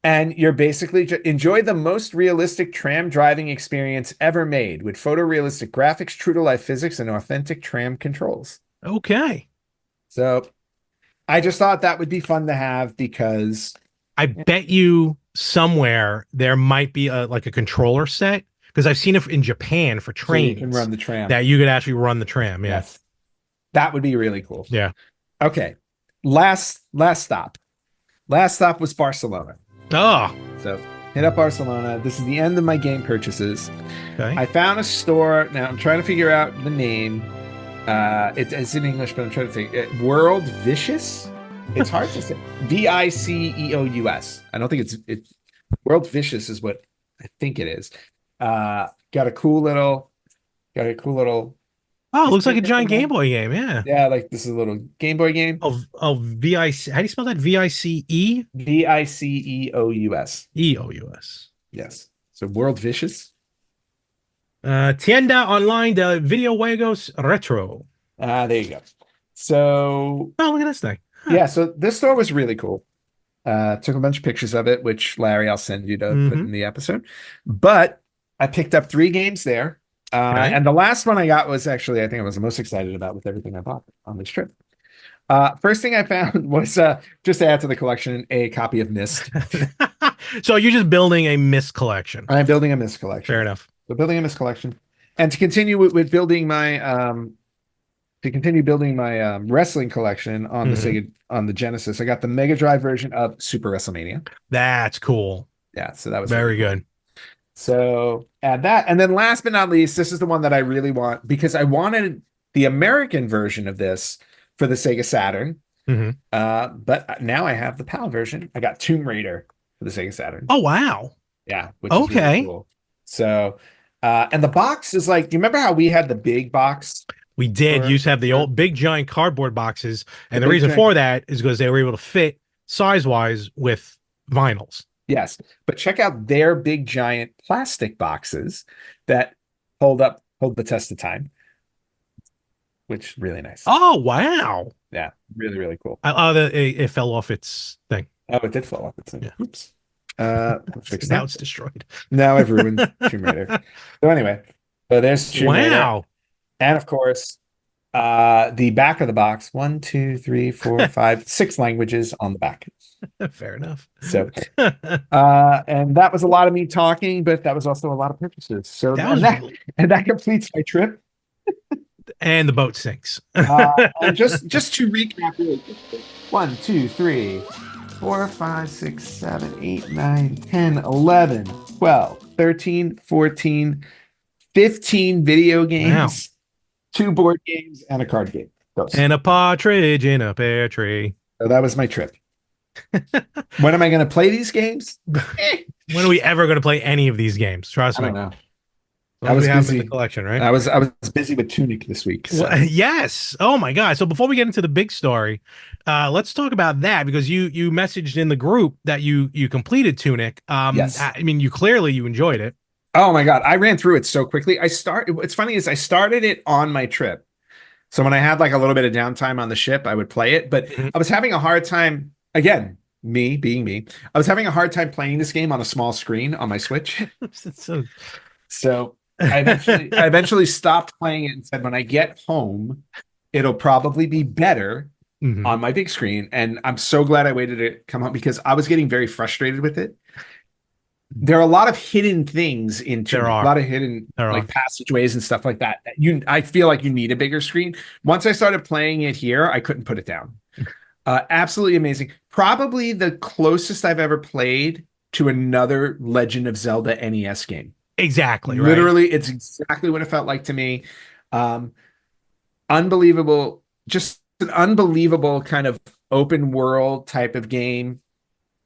And you're basically enjoy the most realistic tram driving experience ever made with photorealistic graphics, true to life physics, and authentic tram controls. Okay. So I just thought that would be fun to have because I bet you somewhere there might be like a controller set because I've seen it in Japan for so you trains can run the tram. that you could actually run the tram. Yeah. Yes. That would be really cool. Yeah. Okay. Last stop. Last stop was Barcelona. Oh. So hit up Barcelona. This is the end of my game purchases. Okay. I found a store. Now I'm trying to figure out the name. It's in English, but I'm trying to think. World Vicious. It's hard to say. Viceous. I don't think it's World Vicious is what I think it is. Got a cool little. Oh, it looks like a giant Game Boy game. Yeah. Yeah, like this is a little Game Boy game. Oh, VIC. How do you spell that? VICE? Viceous. EOUS. Yes. So World Vicious. Tienda online de videojuegos retro. There you go. So Oh, look at this thing. Huh. yeah, so this store was really cool. Took a bunch of pictures of it, which Larry, I'll send you to put Mm-hmm. in the episode. But I picked up 3 games there. Okay. And the last one I got was actually, I think I was the most excited about with everything I bought on this trip. First thing I found was just to add to the collection, a copy of Myst. So you're just building a Myst collection. I'm building a Myst collection. Fair enough. So building a Myst collection. And to continue with building my wrestling collection on the Sega, on the Genesis, I got the Mega Drive version of Super WrestleMania. That's cool. Yeah, so that was very really cool. good. So add that. And then last but not least, this is the one that I really want because I wanted the American version of this for the Sega Saturn. But now I have the PAL version. I got Tomb Raider for the Sega Saturn. Oh, wow. Yeah. Which is really cool. So, and the box is like, you remember how we had the big box? We did. You used to have the old big giant cardboard boxes. And the reason for that is because they were able to fit size-wise with vinyls. Yes. But check out their big giant plastic boxes that hold the test of time. Which is really nice. Oh, wow. Yeah. Really, really cool. It fell off its thing. Oh, it did fall off its thing. Yeah. Oops. Fix Now that. it's destroyed. Now I've ruined Tomb Raider. So anyway, so there's Tomb Raider. And of course, the back of the box, 1, 2, 3, 4, 5, 6 languages on the back. Fair enough. So, and that was a lot of me talking, but that was also a lot of purchases. So that completes my trip. And the boat sinks. And just to recap, really quickly, 1, 2, 3, 4, 5, 6, 7, 8, 9, 10, 11, 12, 13, 14, 15 video games, 2 board games, and a card game. And a partridge in a pear tree. So that was my trip. When am I going to play these games? When are we ever going to play any of these games? Trust me. I don't know. I was busy in the collection, right? I was busy with Tunic this week. So. Well, yes. Oh my God. So before we get into the big story, let's talk about that because you messaged in the group that you completed Tunic. Yes. I mean, you clearly enjoyed it. Oh my God. I ran through it so quickly. What's funny is I started it on my trip. So when I had like a little bit of downtime on the ship, I would play it, but I was having a hard time, again, me being me, I was having a hard time playing this game on a small screen on my Switch. So I eventually stopped playing it and said, when I get home, it'll probably be better on my big screen. And I'm so glad I waited to come home because I was getting very frustrated with it. There are a lot of hidden things into a lot of hidden like passageways and stuff like that. I feel like you need a bigger screen. Once I started playing it here, I couldn't put it down. Absolutely amazing. Probably the closest I've ever played to another Legend of Zelda NES game. Exactly. Literally, it's exactly what it felt like to me. Unbelievable, just an unbelievable kind of open world type of game.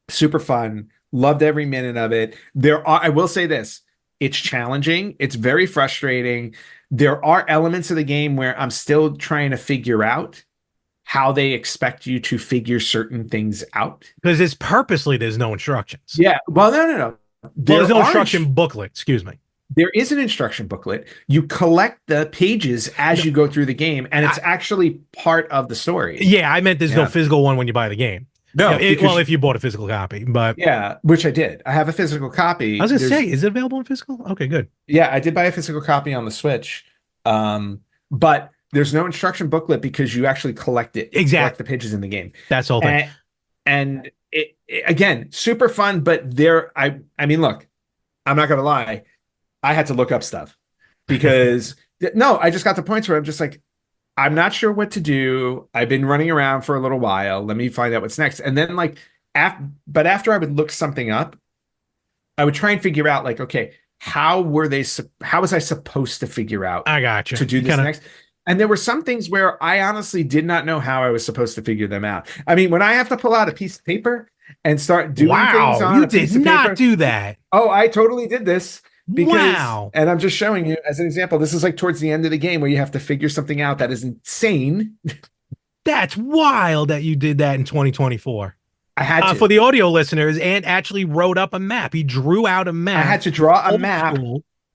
Super fun. Loved every minute of it. I will say this, it's challenging. It's very frustrating. There are elements of the game where I'm still trying to figure out how they expect you to figure certain things out. Because it's purposely, there's no instructions. Yeah. Well, no. There's no instruction booklet, excuse me. There is an instruction booklet. You collect the pages as you go through the game, and it's actually part of the story. Yeah, I meant there's no physical one when you buy the game. No. If you bought a physical copy, but yeah, which I did. I have a physical copy. I was gonna say, is it available in physical? Okay, good. Yeah, I did buy a physical copy on the Switch. But there's no instruction booklet because you actually collect it. Exactly. Collect the pages in the game. That's the whole thing. And it again, super fun, but I mean, look, I'm not gonna lie. I had to look up stuff because I just got to points where I'm just like, I'm not sure what to do. I've been running around for a little while. Let me find out what's next. And then after I would look something up, I would try and figure out like, okay, how was I supposed to figure out I got you. To do this next? And there were some things where I honestly did not know how I was supposed to figure them out. I mean, when I have to pull out a piece of paper and start doing things on a piece of paper. You did not do that. Oh, I totally did this. And I'm just showing you as an example. This is like towards the end of the game where you have to figure something out that is insane. That's wild that you did that in 2024. I had to. For the audio listeners, Ant actually wrote up a map. He drew out a map. I had to draw a map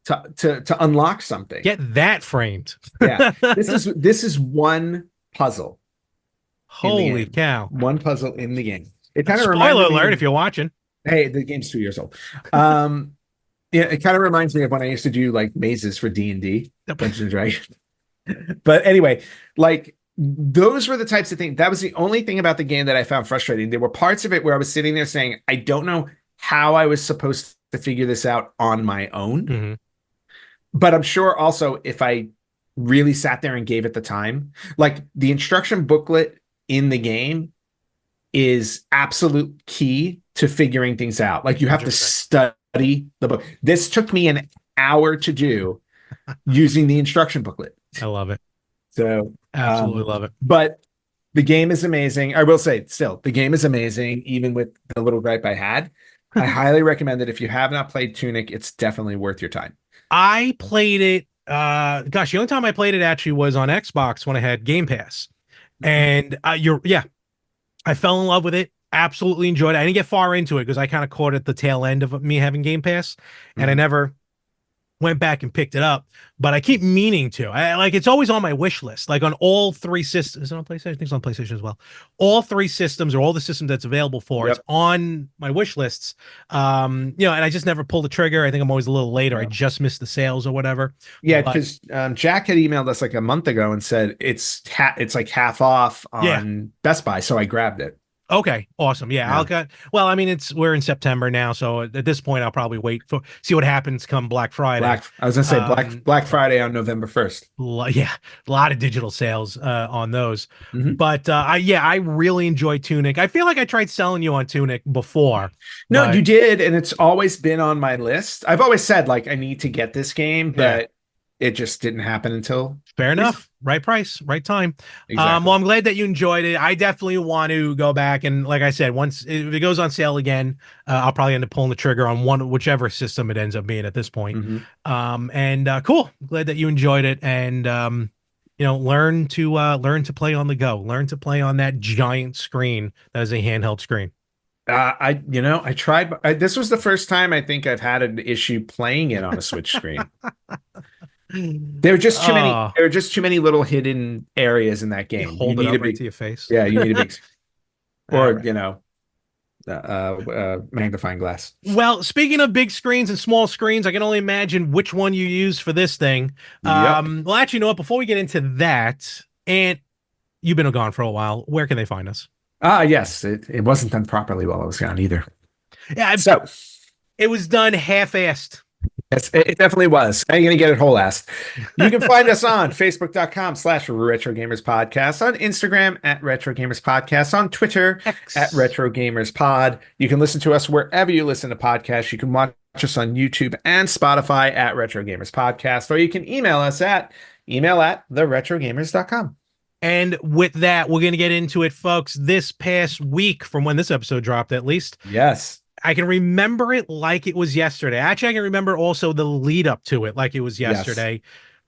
to unlock something. Get that framed. Yeah. This is one puzzle. Holy cow. One puzzle in the game. It kind of Spoiler reminded me alert of, if you're watching. hey, the game's 2 years old. Yeah, it kind of reminds me of when I used to do like mazes for D&D, Dungeons and Dragons. But anyway, like those were the types of things. That was the only thing about the game that I found frustrating. There were parts of it where I was sitting there saying, I don't know how I was supposed to figure this out on my own. Mhm. But I'm sure also if I really sat there and gave it the time, like the instruction booklet in the game is absolute key to figuring things out. Like you have to 100%. study the book. This took me an hour to do using the instruction booklet. I love it. So, Absolutely love it. but the game is amazing. I will say still, the game is amazing, even with the little gripe I had. I highly recommend it. If you have not played Tunic, it's definitely worth your time. I played it. Gosh, the only time I played it actually was on Xbox when I had Game Pass. And I fell in love with it. Absolutely enjoyed it. I didn't get far into it because I kind of caught at the tail end of me having Game Pass, and I never went back and picked it up. But I keep meaning to. It's always on my wish list. Like on all three systems. Is it on PlayStation? I think it's on PlayStation as well. All three systems or all the systems that's available for it's on my wish lists. And I just never pulled the trigger. I think I'm always a little later. I just missed the sales or whatever. Yeah, because Jack had emailed us like a month ago and said it's like half off on Best Buy, so I grabbed it. Okay, awesome. Yeah, well, I mean, we're in September now, so at this point, I'll probably see what happens come Black Friday. I was gonna say Black Friday on November 1st. Yeah, a lot of digital sales on those. But I really enjoy Tunic. I feel like I tried selling you on Tunic before. No, you did, and it's always been on my list. I've always said like I need to get this game, but it just didn't happen until fair enough. Right price, right time. Exactly. Well, I'm glad that you enjoyed it. I definitely want to go back and, like I said, if it goes on sale again, I'll probably end up pulling the trigger on whichever system it ends up being at this point. Cool. Glad that you enjoyed it, and learn to play on the go. Learn to play on that giant screen that is a handheld screen. I tried. This was the first time I think I've had an issue playing it on a Switch screen. There are just too many. There are just too many little hidden areas in that game. You need it up right to your face. Yeah, you need a big, or magnifying glass. Well, speaking of big screens and small screens, I can only imagine which one you use for this thing. Well, actually, you know what? Before we get into that, and you've been gone for a while, where can they find us? Yes, it wasn't done properly while I was gone either. Yeah, so it was done half-assed. Yes, it definitely was. I'm going to get it whole assed. You can find us on Facebook.com/RetroGamersPodcast, on Instagram @RetroGamersPodcast, on Twitter X. @RetroGamersPod. You can listen to us wherever you listen to podcasts. You can watch us on YouTube and Spotify @RetroGamersPodcast, or you can email us at email@theretrogamers.com. And with that, we're going to get into it, folks. This past week, from when this episode dropped, at least. Yes. I can remember it like it was yesterday. Actually, I can remember also the lead up to it like it was yesterday. Yes.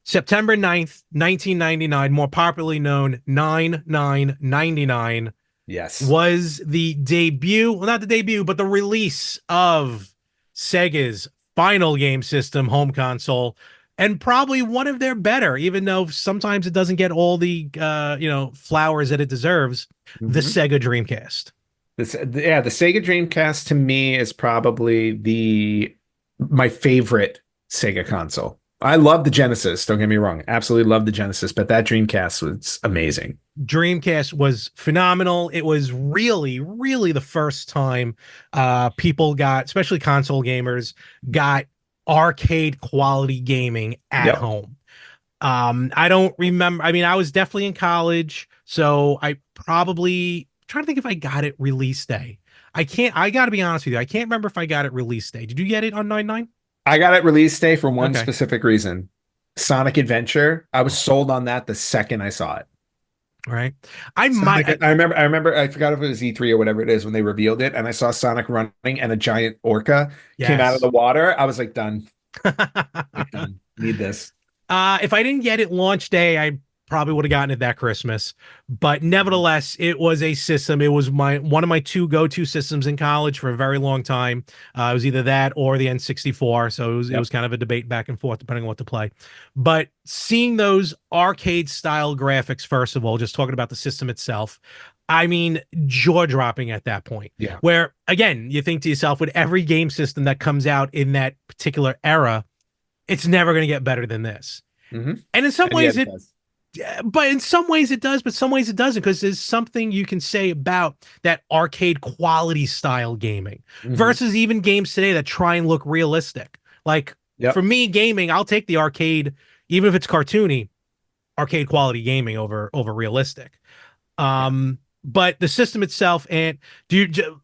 September 9th, 1999, more popularly known 9/9/99. Yes. Was the debut, well, not the debut, but the release of Sega's final game system home console, and probably one of their better, even though sometimes it doesn't get all the flowers that it deserves, the Sega Dreamcast. The Sega Dreamcast to me is probably my favorite Sega console. I love the Genesis, don't get me wrong. Absolutely love the Genesis, but that Dreamcast was amazing. Dreamcast was phenomenal. It was really, really the first time people got, especially console gamers, got arcade quality gaming at home. I don't remember. I mean, I was definitely in college, so I probably... trying to think if I got it release day. I got to be honest with you. I can't remember if I got it release day. Did you get it on 9/9? I got it release day for one specific reason. Sonic Adventure. I was sold on that the second I saw it. All right. I remember, I forgot if it was E3 or whatever it is when they revealed it, and I saw Sonic running and a giant orca came out of the water. I was like, done. Done. Need this. If I didn't get it launch day, I probably would have gotten it that Christmas, but nevertheless, it was a system. It was one of my two go-to systems in college for a very long time. It was either that or the N64, so it was kind of a debate back and forth depending on what to play. But seeing those arcade-style graphics, first of all, just talking about the system itself, I mean, jaw dropping at that point. Yeah. Where again, you think to yourself, with every game system that comes out in that particular era, it's never going to get better than this. Hmm. And in some And yet ways, it it does. but in some ways it does, but some ways it doesn't, because there's something you can say about that arcade quality style gaming Hmm. versus even games today that try and look realistic. Like for Yep. me, gaming, I'll take the arcade, even if it's cartoony, arcade quality gaming over realistic. Yeah. But the system itself, and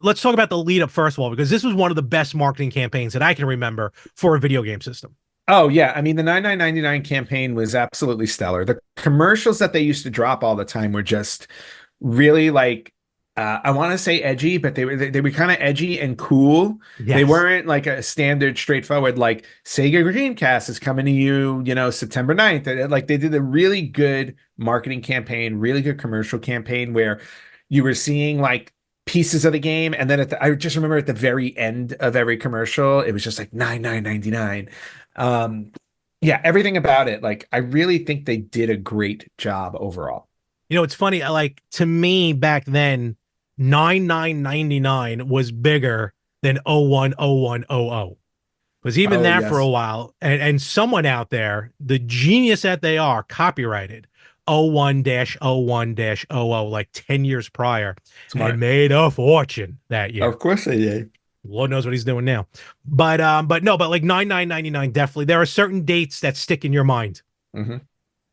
let's talk about the lead up first of all, because this was one of the best marketing campaigns that I can remember for a video game system. Oh yeah, I mean the 99.99 campaign was absolutely stellar. The commercials that they used to drop all the time were just really like I want to say edgy, but they were kind of edgy and cool. They Yes. weren't like a standard straightforward like Sega Dreamcast is coming to you, September 9th. Like they did a really good marketing campaign, really good commercial campaign where you were seeing like pieces of the game, and then I just remember at the very end of every commercial, it was just like 99.99. um, yeah, everything about it. Like, I really think they did a great job overall. It's funny. Like to me back then, 9999 was bigger than 010100. Because even Oh, that for a yes. while, and someone out there, the genius that they are, copyrighted 01-01-00 like 10 years prior and Smart. made a fortune that year. Of course they did. Lord knows what he's doing now. But no, but like 9999 definitely. There are certain dates that stick in your mind. Hmm.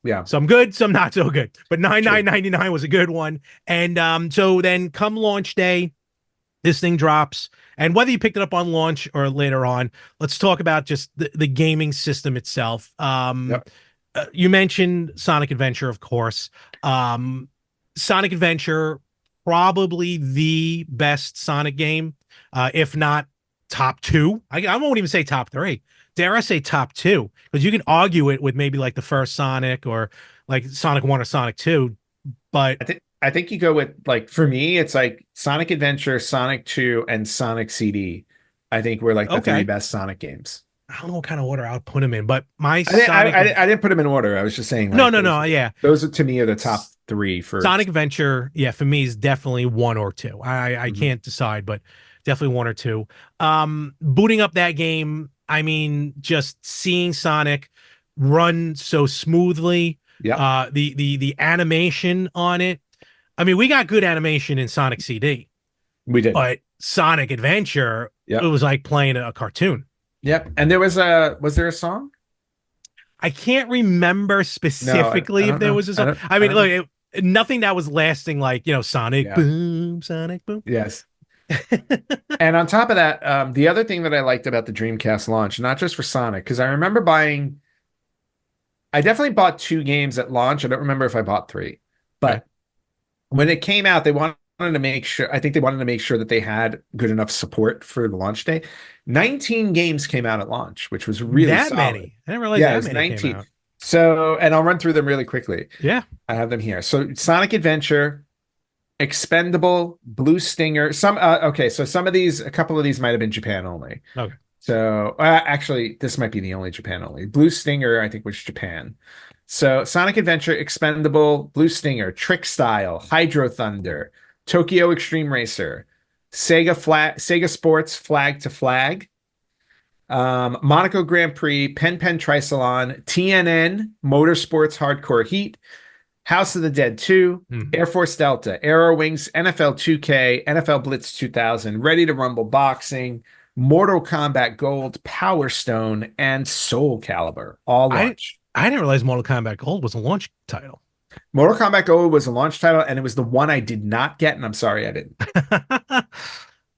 Yeah, Some good, some not so good. But true. 9999 was a good one. And so then come launch day, this thing drops. And whether you picked it up on launch or later on, let's talk about just the gaming system itself. Yep. You mentioned Sonic Adventure, of course. Um, Sonic Adventure, probably the best Sonic game, if not top two. I won't even say top three. Dare I say top two? Because you can argue it with maybe like the first Sonic or like Sonic 1 or Sonic 2. But I think you go with like for me, it's like Sonic Adventure, Sonic 2, and Sonic CD. I think were like the three okay, best Sonic games. I don't know what kind of order I would put them in, but my I didn't, I, Sonic, I, I didn't put them in order. I was just saying no, like no, those no, yeah, those to me are the top three for. Sonic Adventure, yeah, for me is definitely one or two. I Mhm. can't decide, but definitely one or two. Booting up that game, I mean, just seeing Sonic run so smoothly, Yep, the animation on it. I mean, we got good animation in Sonic CD, we did. but Sonic Adventure, it Yep. was like playing a cartoon. Yep. And was there a song? I can't remember No, I specifically if don't there know. was a I song. don't I I mean, don't know. look, nothing that was lasting like, Sonic Yeah. Boom, Sonic Boom. Yes. And on top of that, the other thing that I liked about the Dreamcast launch, not just for Sonic, because I definitely bought two games at launch. I don't remember if I bought three, Okay. but when it came out, they wanted to make sure, I think they wanted to make sure that they had good enough support for the launch day. 19 games came out at launch, which was really That solid. many. I didn't realize Yeah, it that was many came 19. out. So, and I'll run through them really quickly. Yeah. I have them here. So, Sonic Adventure, Expendable, Blue Stinger. Okay, so a couple of these might have been Japan only. Okay. So actually, this might be the only Japan only. Blue Stinger, I think, was Japan. So Sonic Adventure, Expendable, Blue Stinger, Trick Style, Hydro Thunder, Tokyo Extreme Racer, Sega Sports Flag to Flag, Monaco Grand Prix, Pen Trisalon, TNN, Motorsports Hardcore Heat, House of the Dead 2, Hmm. Air Force Delta, Aero Wings, NFL 2K, NFL Blitz 2000, Ready to Rumble Boxing, Mortal Kombat Gold, Power Stone, and Soul Calibur, all I launch. I didn't realize Mortal Kombat Gold was a launch title. Mortal Kombat Gold was a launch title, and it was the one I did not get, and I'm sorry I didn't.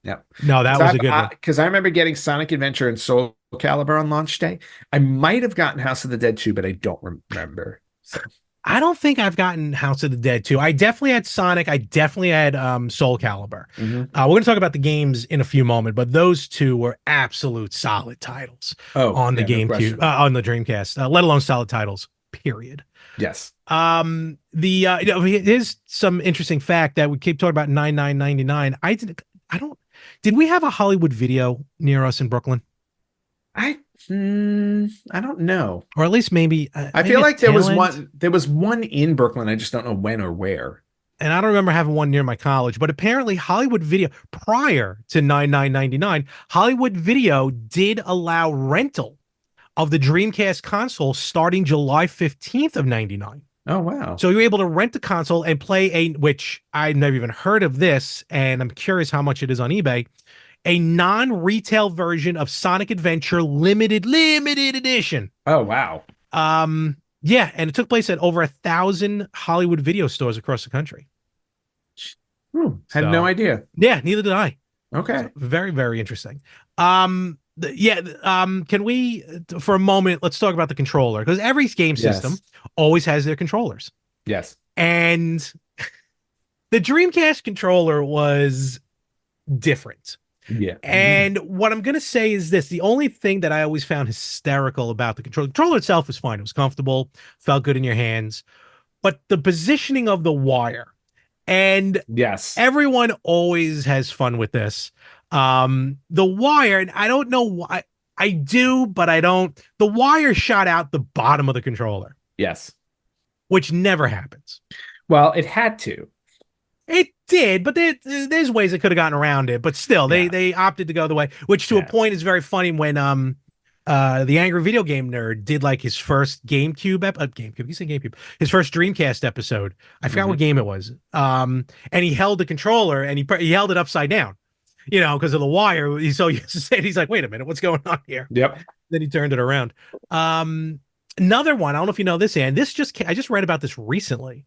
Yeah. No, that was a good one. Because I remember getting Sonic Adventure and Soul Calibur on launch day. I might have gotten House of the Dead 2, but I don't remember. So. I don't think I've gotten House of the Dead 2. I definitely had Sonic. I definitely had Soul Calibur. Mhm. We're going to talk about the games in a few moments, but those two were absolute solid titles Oh, on the yeah, no GameCube, question. on the Dreamcast, let alone solid titles, period. Yes. Here's some interesting fact that we keep talking about 9999. I don't, did we have a Hollywood Video near us in Brooklyn? I I don't know. Or at least maybe, I maybe feel a like there tail was end? one in Brooklyn. I just don't know when or where. and I don't remember having one near my college, but apparently Hollywood Video, prior to 99.99, Hollywood Video did allow rental of the Dreamcast console starting July 15th of 99. Oh, wow. So you're able to rent the console and play which I've never even heard of this, and I'm curious how much it is on eBay, a non-retail version of Sonic Adventure limited edition. Oh, wow. Yeah, and it took place at over 1,000 Hollywood Video stores across the country. Had no idea. Yeah, neither did I. Okay. So, very, very interesting. Can we, for a moment, let's talk about the controller, because every game system always has their controllers. Yes. And the Dreamcast controller was different. Yeah. And what I'm going to say is this. The only thing that I always found hysterical about the controller itself was fine. It was comfortable, felt good in your hands. But the positioning of the wire, and yes, everyone always has fun with this. The wire, and I don't know why. I do, but I don't. The wire shot out the bottom of the controller. Yes. Which never happens. Well, it had to. It did, but there's ways it could have gotten around it, but still, they opted to go the way, which to a point is very funny when the Angry Video Game Nerd did like his first GameCube, you say GameCube, his first Dreamcast episode. I forgot what game it was. And he held the controller and he held it upside down, because of the wire. He's so used to saying, he's like, wait a minute, what's going on here? Yep. Then he turned it around. Another one, I don't know if you know this, and I just read about this recently.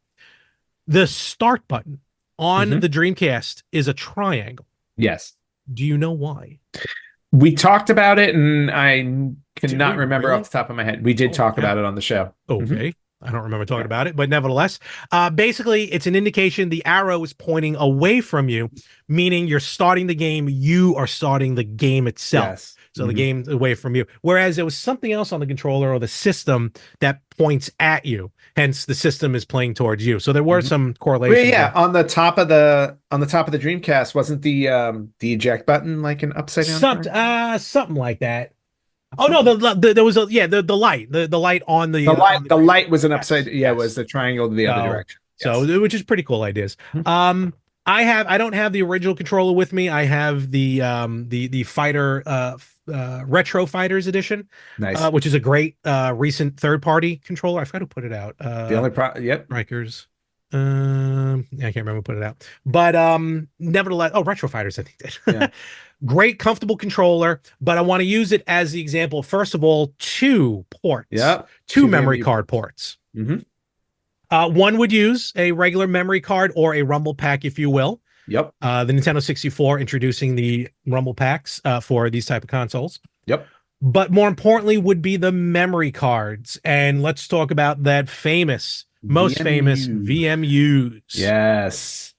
The start button on the Dreamcast is a triangle. Yes. Do you know why? We talked about it, and I cannot remember off the top of my head. We did talk about it on the show. Okay. I don't remember talking about it, but nevertheless, basically, it's an indication the arrow is pointing away from you, meaning you're starting the game. You are starting the game itself. Yes. So the game's away from you. Whereas there was something else on the controller or the system that points at you. Hence, the system is playing towards you. So there were some correlations. Well, yeah, on the top of the Dreamcast, wasn't the eject button like an upside down? Something like that. Oh no, there was the light, the light on the light was an upside. Yeah, it was the triangle to the other direction. So which is pretty cool ideas. I don't have the original controller with me. I have the fighter Retro Fighters edition, nice, which is a great recent third-party controller. I forgot who put it out. The only Rikers. I can't remember who put it out, but nevertheless, Retro Fighters I think did. Yeah. Great, comfortable controller, but I want to use it as the example. First of all, 2 ports. Yep. 2 memory card ports. One would use a regular memory card or a rumble pack, if you will. Yep. The Nintendo 64 introducing the rumble packs for these type of consoles. Yep. But more importantly would be the memory cards. And let's talk about that most famous VMUs. Yes.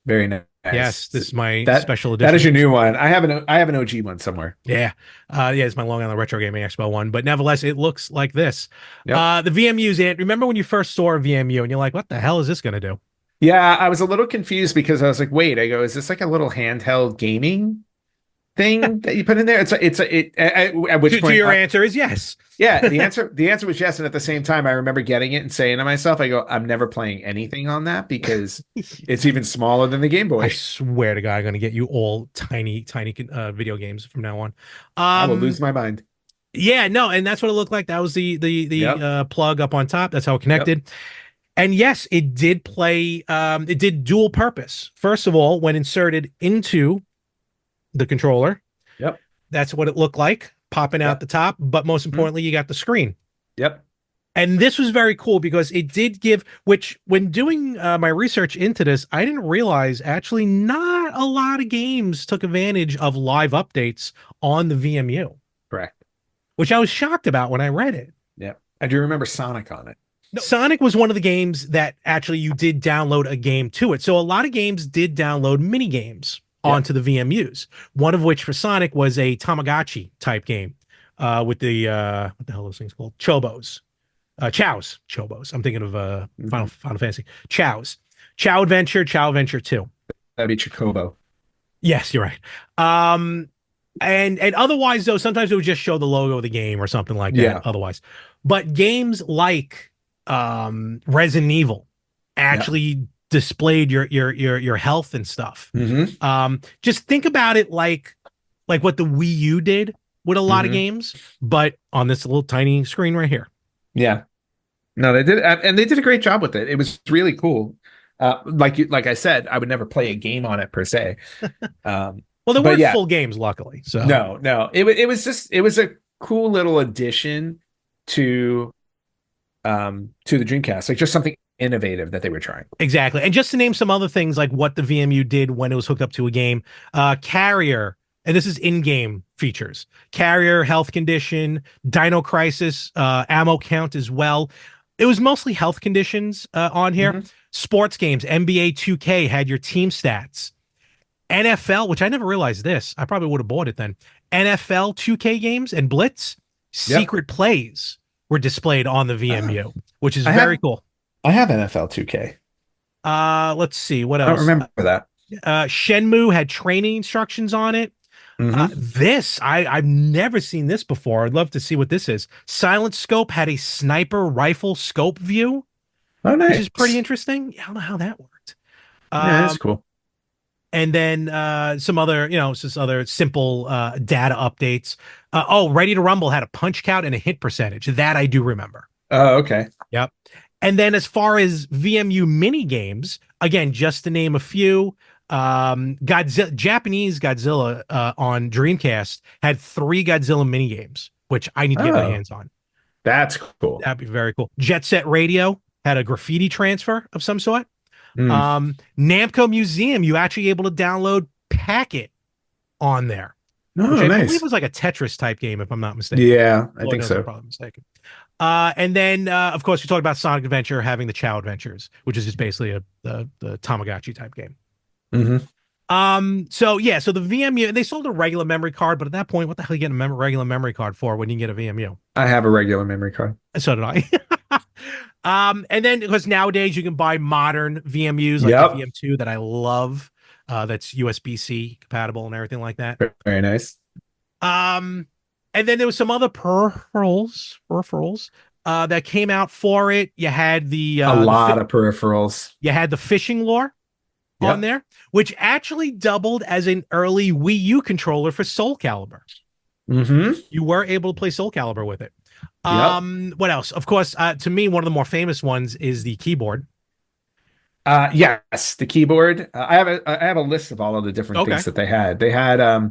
Very nice. Yes, this is my special edition. That is your new one. I have an OG one somewhere. Yeah. It's my Long Island Retro Gaming Expo one, but nevertheless, it looks like this. Yep. The VMUs, and remember when you first saw a VMU and you're like, what the hell is this going to do? Yeah, I was a little confused because I was like, wait, is this like a little handheld gaming thing that you put in there? At which point your answer is yes. Yeah, the answer was yes. And at the same time, I remember getting it and saying to myself, I go, I'm never playing anything on that because it's even smaller than the Game Boy. I swear to God, I'm going to get you all tiny video games from now on. I will lose my mind. Yeah, no, and that's what it looked like. That was the plug up on top. That's how it connected. Yep. And yes, it did play. It did dual purpose. First of all, when inserted into the controller, that's what it looked like, popping out the top. But most importantly, you got the screen. Yep. And this was very cool because it did give, which when doing my research into this, I didn't realize actually not a lot of games took advantage of live updates on the VMU. Correct. Which I was shocked about when I read it. Yeah. I do remember Sonic on it. No, Sonic was one of the games that actually you did download a game to it. So a lot of games did download mini games onto the VMUs. One of which for Sonic was a Tamagotchi type game with the what the hell are those things called? Chobos. Chobos. I'm thinking of Final Fantasy. Chows. Chow Adventure 2. That'd be Chocobo. Yes, you're right. And otherwise though, sometimes it would just show the logo of the game or something like that otherwise. But games like Resident Evil actually displayed your health and stuff. Mm-hmm. Just think about it like what the Wii U did with a lot of Mm-hmm. games, but on this little tiny screen right here. Yeah. No, they did, and they did a great job with it. It was really cool. Like I said, I would never play a game on it per se. Well, there But weren't yeah, full games, luckily. So no, it was a cool little addition to the Dreamcast, like just something innovative that they were trying. exactly. And just to name some other things like what the VMU did when it was hooked up to a game, carrier, and this is in-game features, carrier, health condition, Dino Crisis, ammo count as well. It was mostly health conditions on here. Mm-hmm. Sports games, NBA 2K had your team stats. NFL, which I never realized this, I probably would have bought it then. NFL 2K games and Blitz, Yep. secret plays were displayed on the VMU, which is I very have cool. I have NFL 2K. Let's see what I don't else. remember that. Shenmue had training instructions on it. Mm-hmm. I've never seen this before. I'd love to see what this is. Silent Scope had a sniper rifle scope view, Oh, nice. which is pretty interesting. I don't know how that worked. Yeah, that's cool. And then some other, just other simple data updates. Ready to Rumble had a punch count and a hit percentage. That I do remember. Oh, okay. Yep. And then as far as VMU mini games, again, just to name a few, Japanese Godzilla on Dreamcast had 3 Godzilla mini games, which I need to get my hands on. That's cool. That'd be very cool. Jet Set Radio had a graffiti transfer of some sort. Namco Museum, you actually able to download Packet on there. Oh, which I nice. believe was like a Tetris type game, if I'm not mistaken. Yeah, I think so. I'm probably mistaken. And then, of course, we talked about Sonic Adventure having the Chow Adventures, which is just basically the Tamagotchi type game. Mm-hmm. So the VMU, they sold a regular memory card, but at that point, what the hell are you getting a regular memory card for when you can get a VMU? I have a regular memory card. So did I. And then because nowadays you can buy modern VMUs like the VM2 that I love, that's USB-C compatible and everything like that. Very nice. And then there was some other peripherals that came out for it. You had a lot of peripherals. You had the fishing lure on there, which actually doubled as an early Wii U controller for Soul Calibur. Mm-hmm. You were able to play Soul Calibur with it. What else? Of course, to me, one of the more famous ones is the keyboard. Yes, the keyboard. I have a list of all of the different things that they had. They had a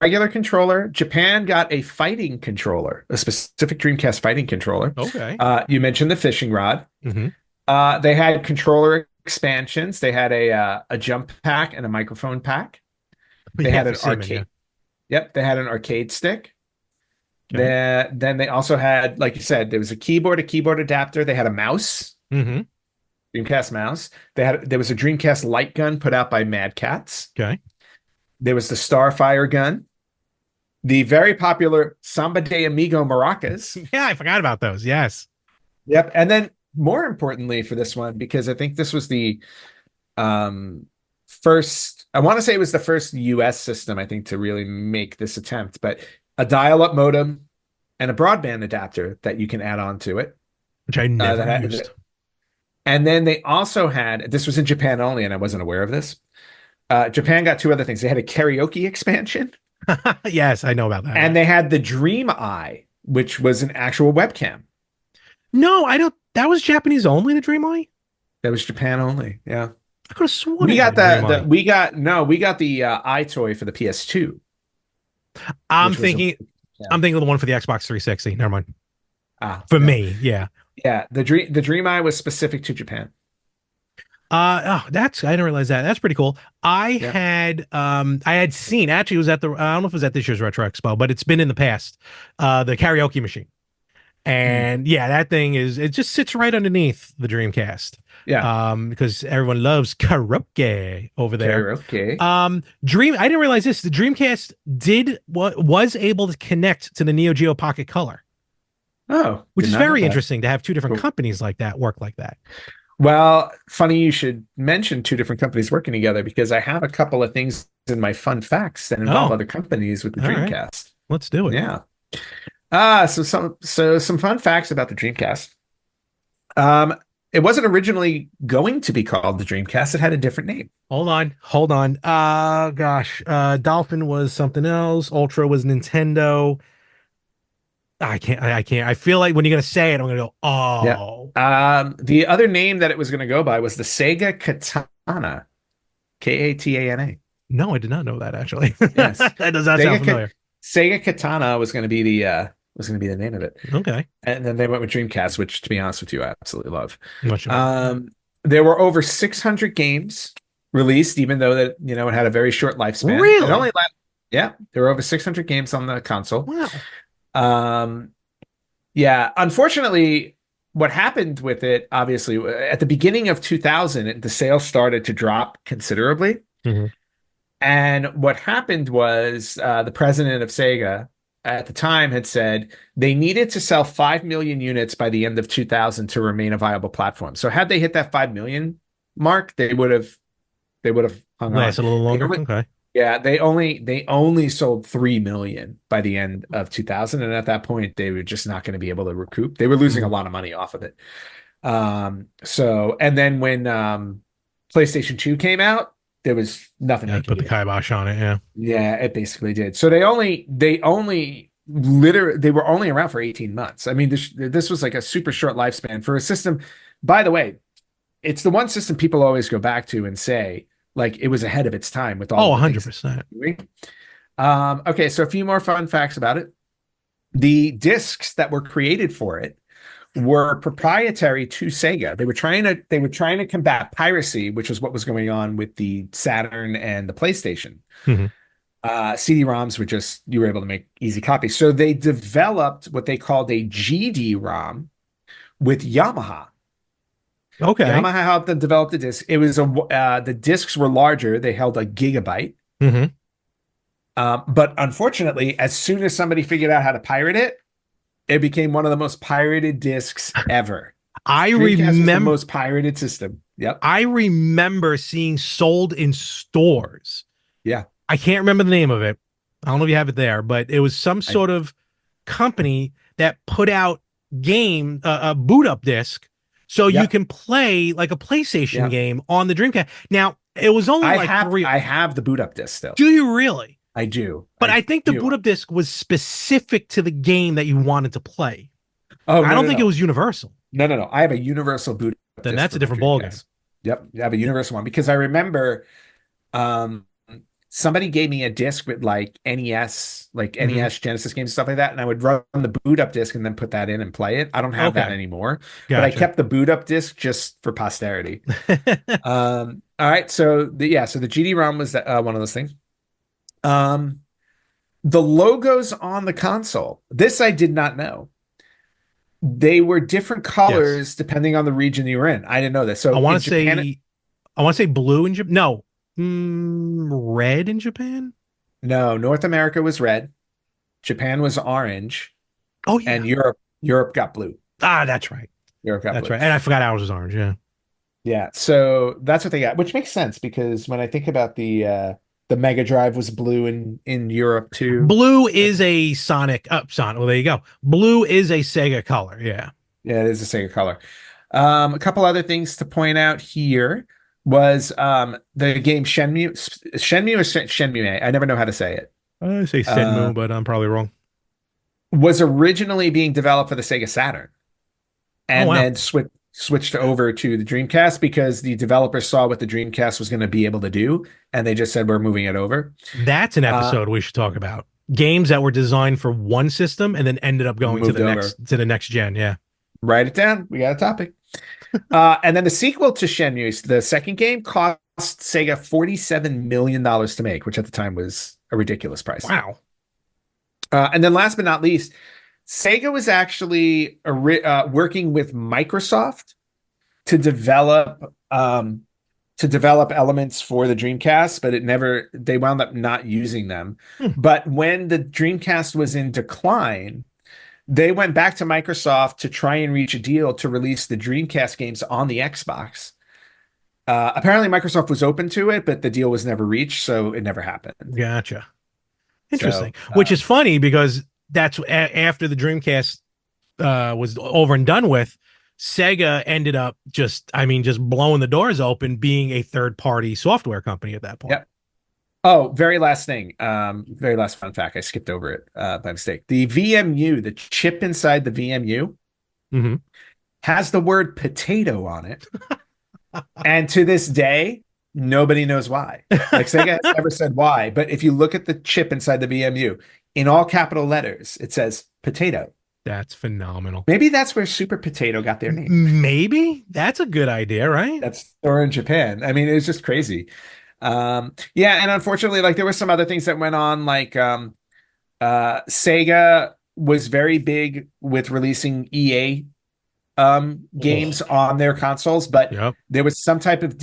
regular controller. Japan got a fighting controller, a specific Dreamcast fighting controller. Okay. You mentioned the fishing rod. Mm-hmm. They had controller expansions. They had a jump pack and a microphone pack. They had an arcade. Yep, they had an arcade stick. Okay. Then they also had, like you said, there was a keyboard adapter. They had a mouse. Mm-hmm. Dreamcast mouse. There was a Dreamcast light gun put out by Mad Catz. Okay. There was the Starfire gun. The very popular Samba de Amigo maracas. Yeah, I forgot about those. Yes. Yep. And then more importantly for this one, because I think this was the first, I want to say it was the first US system, I think, to really make this attempt, but a dial-up modem and a broadband adapter that you can add on to it. Which I never used. And then they also had, this was in Japan only, and I wasn't aware of this. Japan got 2 other things. They had a karaoke expansion. Yes, I know about that. And they had the Dream Eye, which was an actual webcam. No, I don't. That was Japanese only, the Dream Eye? That was Japan only. Yeah. I could have sworn we got we got the iToy for the PS2. I'm thinking of the one for the Xbox 360. Never mind. For me, yeah. Yeah, the Dream Eye was specific to Japan. I didn't realize that. That's pretty cool. I had seen, actually it was at I don't know if it was at this year's Retro Expo, but it's been in the past, the karaoke machine. And that thing it just sits right underneath the Dreamcast. Yeah. Because everyone loves karaoke over there. Karaoke. I didn't realize this. The Dreamcast was able to connect to the Neo Geo Pocket Color. Oh, which is very interesting to have 2 different companies like that work like that. Well, funny you should mention 2 different companies working together, because I have a couple of things in my fun facts that involve other companies with the Dreamcast. Right. Let's do it. Yeah. So some fun facts about the Dreamcast. it wasn't originally going to be called the Dreamcast. It had a different name. Hold on. Gosh. Dolphin was something else. Ultra was Nintendo. I can't. I feel like when you're gonna say it, I'm gonna go, Yeah. oh. The other name that it was going to go by was the Sega Katana, Katana. No, I did not know that actually. Yes, That does not sound Sega familiar. Sega Katana was going to be the name of it, Okay. and then they went with Dreamcast, which, to be honest with you, I absolutely love. Much about it. Um, there were over 600 games released, even though that it had a very short lifespan. It Really? only yeah, there were over 600 games on the console. Wow. Um, yeah, unfortunately, what happened with it, obviously, at the beginning of 2000, the sales started to drop considerably. Mhm. And what happened was the president of Sega at the time had said they needed to sell 5 million units by the end of 2000 to remain a viable platform. So had they hit that 5 million mark, they would have hung on. Lasted a little They longer. only, Okay. yeah, they only sold 3 million by the end of 2000, and at that point they were just not going to be able to recoup. They were losing a Mhm. lot of money off of it. And then when PlayStation 2 came out, there was nothing Yeah, they could put the do. kibosh on it. Yeah. Yeah, it basically did. So they only literally they were only around for 18 months. I mean, this was like a super short lifespan for a system. By the way, it's the one system people always go back to and say like it was ahead of its time with all Oh, of the things it 100%. was doing. Okay, so a few more fun facts about it. The discs that were created for it were proprietary to Sega. They were trying to combat piracy, which is what was going on with the Saturn and the PlayStation. Mhm. CD-ROMs were just you were able to make easy copies. So they developed what they called a GD-ROM with Yamaha. Okay. Yamaha helped them develop the disc. The discs were larger; they held a gigabyte. Hmm. But unfortunately, as soon as somebody figured out how to pirate it, it became one of the most pirated discs ever. I Dreamcast was the remember. most pirated system. Yep. I remember seeing sold in stores. Yeah. I can't remember the name of it. I don't know if you have it there, but it was some I, sort of company that put out a boot up disc so you yep. can play like a PlayStation Yeah. game on the Dreamcast. Now, it was only I like have three. I have the boot up disc still. Do you really? I do. But I I think the do. boot up disc was specific to the game that you wanted to play. Oh, I no, don't no, think it no. was universal. No, no, no. I have a universal boot up Then disc that's a for my different ballgame. Dreamcast. Yep. I have a universal one because I remember um somebody gave me a disc with like NES, like Hmm. NES Genesis games, stuff like that, and I would run the boot up disc and then put that in and play it. I don't have that Okay, anymore, but I gotcha. kept the boot up disc just for posterity. All right, so the GD-ROM was one of those things. Um, the logos on the console, this I did not know. They were different Yes. colors depending on the region you were in. I didn't know this. I So want in to Japan, say I want to say blue in Japan. No, red in Japan. no, North America was red, Japan was orange, Oh and yeah. Europe got blue. That's right. Europe got That's blue. right. And I forgot ours was orange. Yeah. Yeah, so that's what they got, which makes sense because when I think about the Mega Drive was blue in Europe too. Blue is a Sonic. Well, there you go. Blue is a Sega color. Yeah. Yeah, it is a Sega color. A couple other things to point out here was the game Shenmue or Shenmue. I never know how to say it. I say Uh, Senmu, but I'm probably wrong. was originally being developed for the Sega Saturn Oh and wow. then switched over to the Dreamcast because the developers saw what the Dreamcast was going to be able to do, and they just said we're moving it over. That's an Uh, episode we should talk about. Games that were designed for one system and then ended up going to moved the over. next gen. Yeah. Write it down. We got a topic. And then the sequel to Shenmue, the second game, cost Sega $47 million to make, which at the time was a ridiculous price. Wow. And then last but not least, Sega was actually working with Microsoft to develop elements for the Dreamcast, but they wound up not using them. Hmm. But when the Dreamcast was in decline, they went back to Microsoft to try and reach a deal to release the Dreamcast games on the Xbox. Apparently, Microsoft was open to it, but the deal was never reached, so it never happened. Gotcha. Interesting. So, Which is funny because that's after the Dreamcast was over and done with. Sega ended up just, I mean, just blowing the doors open, being a third-party software company at that point. Yep. Oh, very last thing. Very last fun fact. I skipped over it by mistake. The VMU, the chip inside the VMU, Mm-hmm. has the word potato on it. And to this day, nobody knows why. Like Sega has never said why, but if you look at the chip inside the VMU, in all capital letters, it says potato. That's phenomenal. Maybe that's where Super Potato got their name. Maybe that's a good idea, right? That's or in Japan. I mean, it was just crazy. Yeah, and unfortunately, like there were some other things that went on, like Sega was very big with releasing EA games on their consoles, but Yep. there was some type of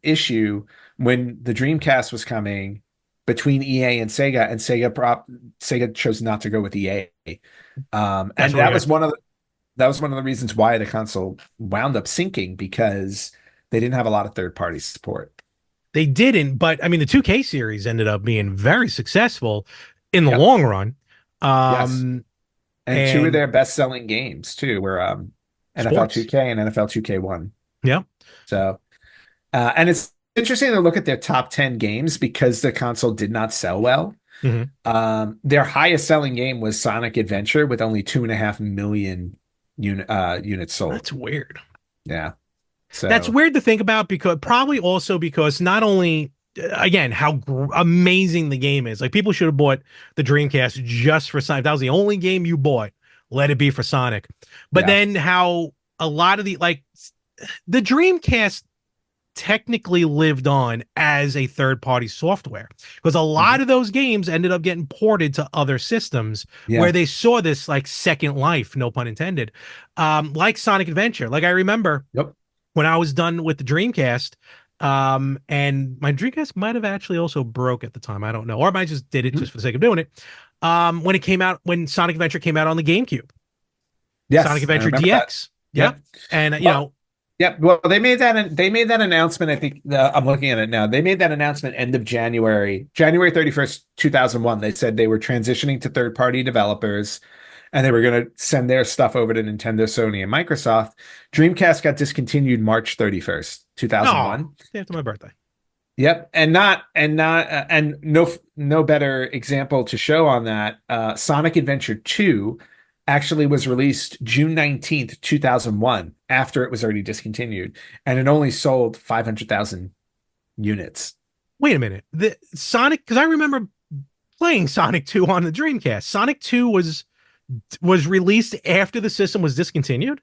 issue when the Dreamcast was coming between EA and Sega, and Sega chose not to go with EA. And that was one of the reasons why the console wound up sinking, because they didn't have a lot of third-party support. They didn't, but I mean, the 2K series ended up being very successful in the Yep. long run. Yes. And two of their best-selling games too were NFL 2K and NFL 2K1. Yeah. So, and it's interesting to look at their top 10 games because the console did not sell well. Mm-hmm. Their highest selling game was Sonic Adventure with only 2.5 million units sold. That's weird. Yeah. So That's weird to think about, because probably also because not only, again, how amazing the game is. Like, people should have bought the Dreamcast just for Sonic. If that was the only game you bought, let it be for Sonic. But then how a lot of the Dreamcast technically lived on as a third-party software, because a lot of those games ended up getting ported to other systems where they saw this like second life, no pun intended, like Sonic Adventure. Like, I remember when I was done with the Dreamcast, and my Dreamcast might have actually also broke at the time, I don't know, or I might just did it just for the sake of doing it, when it came out, when Sonic Adventure came out on the GameCube. Sonic Adventure DX. Yep. And you know, yep. Well, they made that announcement. I think I'm looking at it now. They made that announcement end of January 31st, 2001. They said they were transitioning to third-party developers, and they were going to send their stuff over to Nintendo, Sony, and Microsoft. Dreamcast got discontinued March 31st, 2001. Day after my birthday. Yep, and no better example to show on that. Sonic Adventure 2 actually was released June 19th, 2001, after it was already discontinued, and it only sold 500,000 units. Wait a minute. The Sonic, because I remember playing Sonic 2 on the Dreamcast. Sonic 2 was released after the system was discontinued?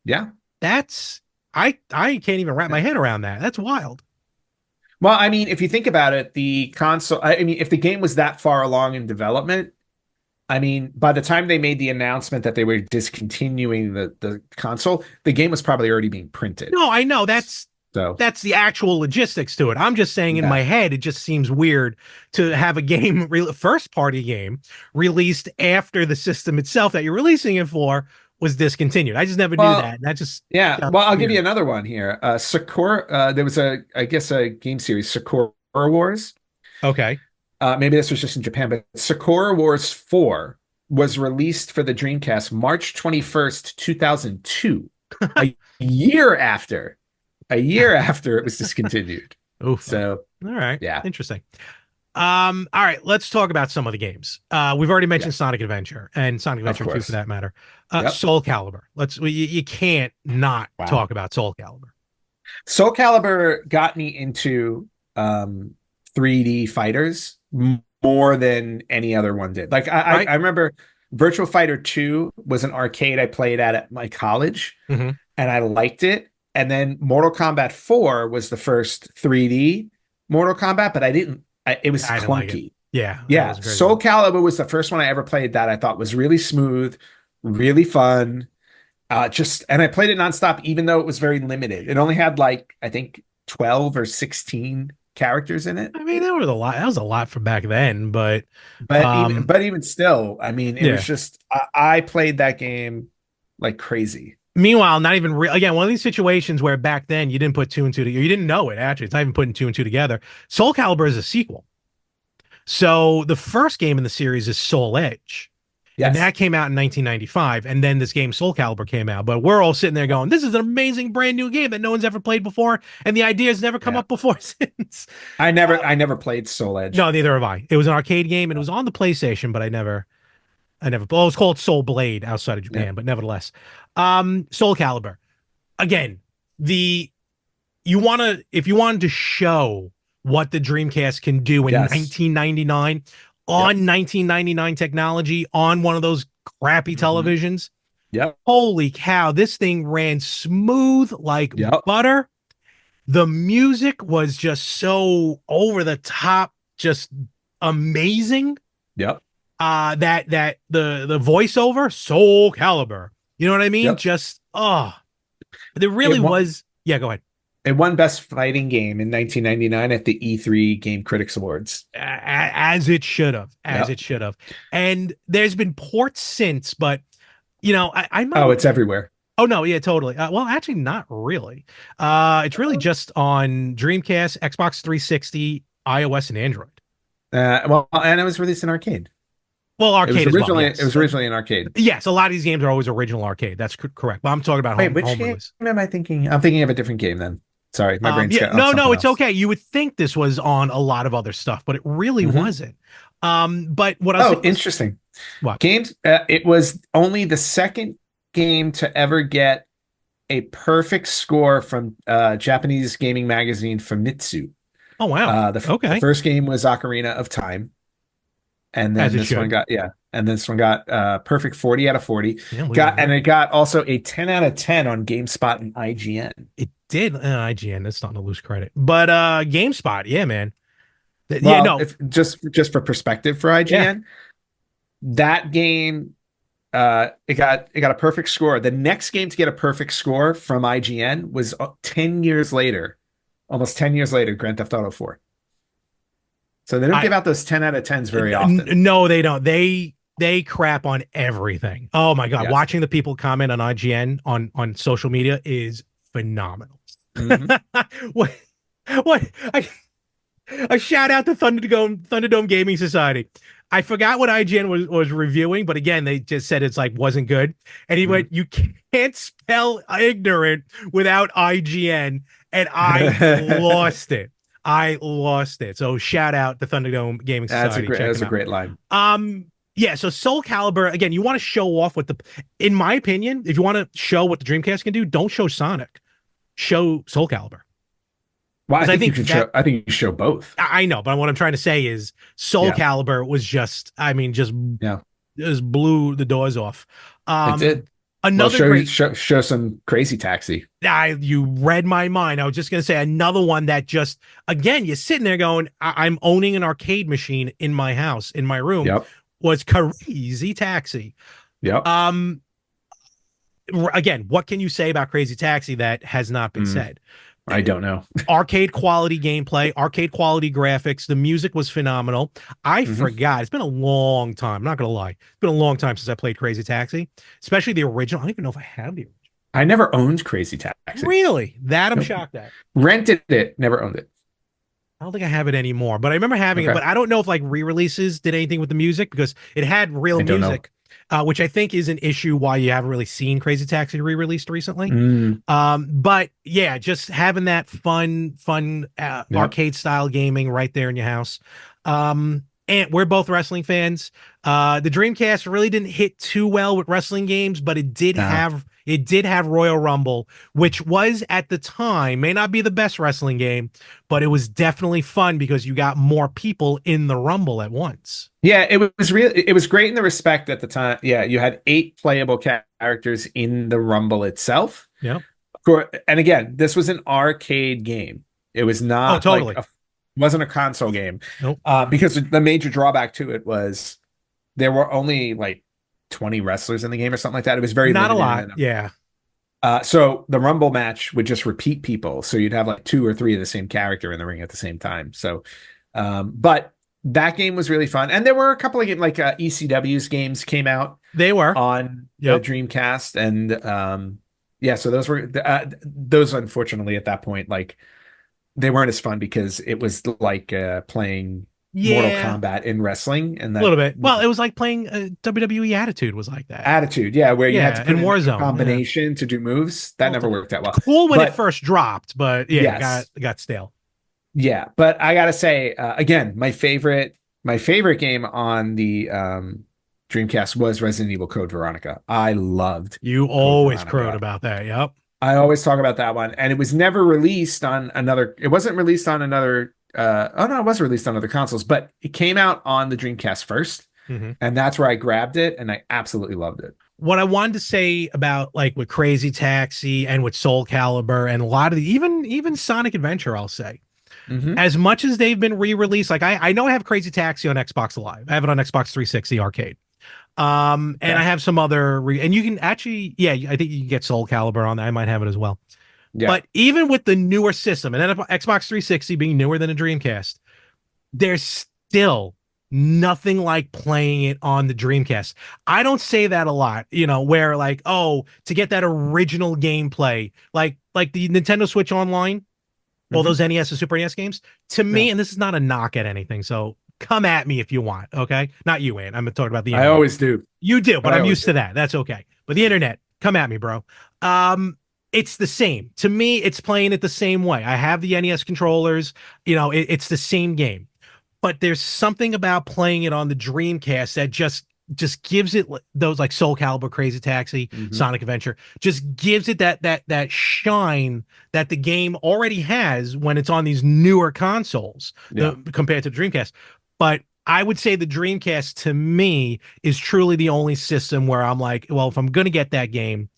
Yeah. That's I can't even wrap my head around that. That's wild. Well, I mean, if you think about it, the console, I mean, if the game was that far along in development, I mean, by the time they made the announcement that they were discontinuing the console, the game was probably already being printed. No, I know. That's the actual logistics to it. I'm just saying, in my head, it just seems weird to have a game, first party game, released after the system itself that you're releasing it for was discontinued. I just never knew that. And that just well, I'll give you another one here. Sakura, there was a game series, Sakura Wars. Okay. Maybe this was just in Japan, but Sakura Wars 4 was released for the Dreamcast March 21st, 2002, a year after it was discontinued. Oof. So, all right. Yeah. Interesting. All right, let's talk about some of the games. We've already mentioned Sonic Adventure and Sonic Adventure 2 for that matter. Soul Calibur. You can't not talk about Soul Calibur. Soul Calibur got me into 3D fighters more than any other one did. Like I remember Virtua Fighter 2 was an arcade I played at my college, and I liked it. And then Mortal Kombat 4 was the first 3D Mortal Kombat, but it was clunky. Like it. Yeah. Soul Calibur was the first one I ever played that I thought was really smooth, really fun. And I played it nonstop, even though it was very limited. It only had I think 12 or 16 characters in it. I mean, that was a lot. That was a lot for back then, but even still, I mean, it was just I played that game like crazy. Meanwhile, not even again, one of these situations where back then you didn't put two and two together. You didn't know it, actually. It's not even putting two and two together. Soul Calibur is a sequel. So the first game in the series is Soul Edge. And Yes. that came out in 1995. And then this game Soul Calibur came out. But we're all sitting there going, this is an amazing brand new game that no one's ever played before. And the idea has never come Yeah. up before since. I never played Soul Edge. No, neither have I. It was an arcade game and it was on the PlayStation, but I never, well, it was called Soul Blade outside of Yeah. Japan, but nevertheless. Soul Calibur. Again, if you wanted to show what the Dreamcast can do in Yes. 1999 on 1999 technology on one of those crappy televisions, Yep. holy cow, this thing ran smooth like Yep. butter. The music was just so over the top, just amazing. Yep. That the voiceover, Soul Calibur. You know what I mean? Yep. Just there really It won, was. Yeah, go ahead. it won Best Fighting Game in 1999 at the E3 Game Critics Awards. As it should have, Yep. it should have. And there's been ports since, but I might. Oh, it's everywhere. Oh no, yeah, totally. Well, actually, not really. It's really just on Dreamcast, Xbox 360, iOS, and Android. Well, and it was released in arcade. Well, arcade as well. Yes. It was originally an arcade. Yes, a lot of these games are always original arcade. That's correct. But I'm talking about Wait, home, which home game release. am I thinking? I'm thinking of a different game then. Sorry, my brain's got No, something it's else. okay. You would think this was on a lot of other stuff, but it really Mhm. wasn't. But what I was Oh, interesting. What? Games. It was only the second game to ever get a perfect score from Japanese gaming magazine Famitsu. Oh wow. The Okay. first game was Ocarina of Time, and As then it this one should. got and this one got perfect 40 out of 40. Yeah, look at that. It got also a 10 out of 10 on GameSpot and IGN. It did. IGN. That's not to lose credit, but GameSpot. Yeah, man. Well, Yeah, no. if just for perspective for IGN, that game it got a perfect score. The next game to get a perfect score from IGN was 10 years later, almost 10 years later, Grand Theft Auto 4. So they don't give out those 10 out of 10s very often. No, they don't. They crap on everything. Oh my god, Yes. watching the people comment on IGN on social media is phenomenal. Mhm. What a shout out to Thunderdome Gaming Society. I forgot what IGN was reviewing, but again, they just said it's like wasn't good. And he went, "You can't spell ignorant without IGN," and I lost it. I lost it. So shout out to Thunderdome Gaming Society. That's a great line. Yeah, so Soul Calibur, again, you want to show off in my opinion, if you want to show what the Dreamcast can do, don't show Sonic. Show Soul Calibur. Well, I 'Cause think you can show both. I know, but what I'm trying to say is Soul Calibur was just blew the doors off. It did. Another show some Crazy Taxi. You read my mind. I was just gonna say another one that just again you're sitting there going, I'm owning an arcade machine in my house, in my room. Yep. Was Crazy Taxi. Yep. Again, what can you say about Crazy Taxi that has not been said? I don't know. Arcade quality gameplay, arcade quality graphics. The music was phenomenal. I forgot. It's been a long time. I'm not going to lie. It's been a long time since I played Crazy Taxi, especially the original. I don't even know if I have the original. I never owned Crazy Taxi. Really? That I'm shocked at. Rented it, never owned it. I don't think I have it anymore, but I remember having it. But I don't know if like re-releases did anything with the music because it had real music, which I think is an issue why you haven't really seen Crazy Taxi re-released recently. But yeah, just having that fun arcade style gaming right there in your house. And we're both wrestling fans. The Dreamcast really didn't hit too well with wrestling games, but it did have Royal Rumble, which was at the time may not be the best wrestling game, but it was definitely fun because you got more people in the Rumble at once. Yeah, it was great in the respect at the time. Yeah, you had 8 playable characters in the Rumble itself. Yeah. And again, this was an arcade game. It was not totally. Wasn't a console game. Nope. Because the major drawback to it was there were only like 20 wrestlers in the game or something like that. It was very not limited. A lot. Yeah. So the Rumble match would just repeat people. So you'd have like 2 or 3 of the same character in the ring at the same time. So, but that game was really fun. And there were a couple of games like ECW's games came out. They were on the Dreamcast. And so those unfortunately at that point, like they weren't as fun because it was like playing Mortal Yeah, Kombat in wrestling, and a that little bit. Well, it was like playing WWE Attitude was like that. attitude, yeah, where you had Yeah, to put and in a Warzone. Yeah, combination to do moves. That never totally. worked out well. Cool when it But first dropped, but yeah, yes, it got stale. yeah, but I gotta say, again, my favorite game on the Dreamcast was Resident Evil Code Veronica. I loved You Code always crowed Veronica. about that. Yep. I always talk about that one, and it was never released on another. It wasn't released on another. Oh no, it was released on other consoles, but it came out on the Dreamcast first, Mhm. and that's where I grabbed it, and I absolutely loved it. What I wanted to say about like with Crazy Taxi and with Soul Calibur and a lot of the even Sonic Adventure, I'll say, Hmm. as much as they've been re-released, like I know I have Crazy Taxi on Xbox Live. I have it on Xbox 360 arcade. And I Okay. have some other and you can actually, yeah, I think you can get Soul Calibur on that. I might have it as well. Yeah. But even with the newer system, and then Xbox 360 being newer than a Dreamcast, there's still nothing like playing it on the Dreamcast. I don't say that a lot, where like, oh, to get that original gameplay, like the Nintendo Switch Online, all Hmm. those NES and Super NES games, to Yeah. me, and this is not a knock at anything, so come at me if you want, okay? Not you, Ant. I'm talking about the I internet. always do. You do, but I I'm always used do. to that. That's okay. But the internet, come at me, bro. It's the same. To me, it's playing it the same way. I have the NES controllers, it's the same game. But there's something about playing it on the Dreamcast that just gives it those like Soul Calibur, Crazy Taxi, Hmm. Sonic Adventure, just gives it that shine that the game already has when it's on these newer consoles Yeah. compared to the Dreamcast. But I would say the Dreamcast to me is truly the only system where I'm like, well, if I'm gonna get that game,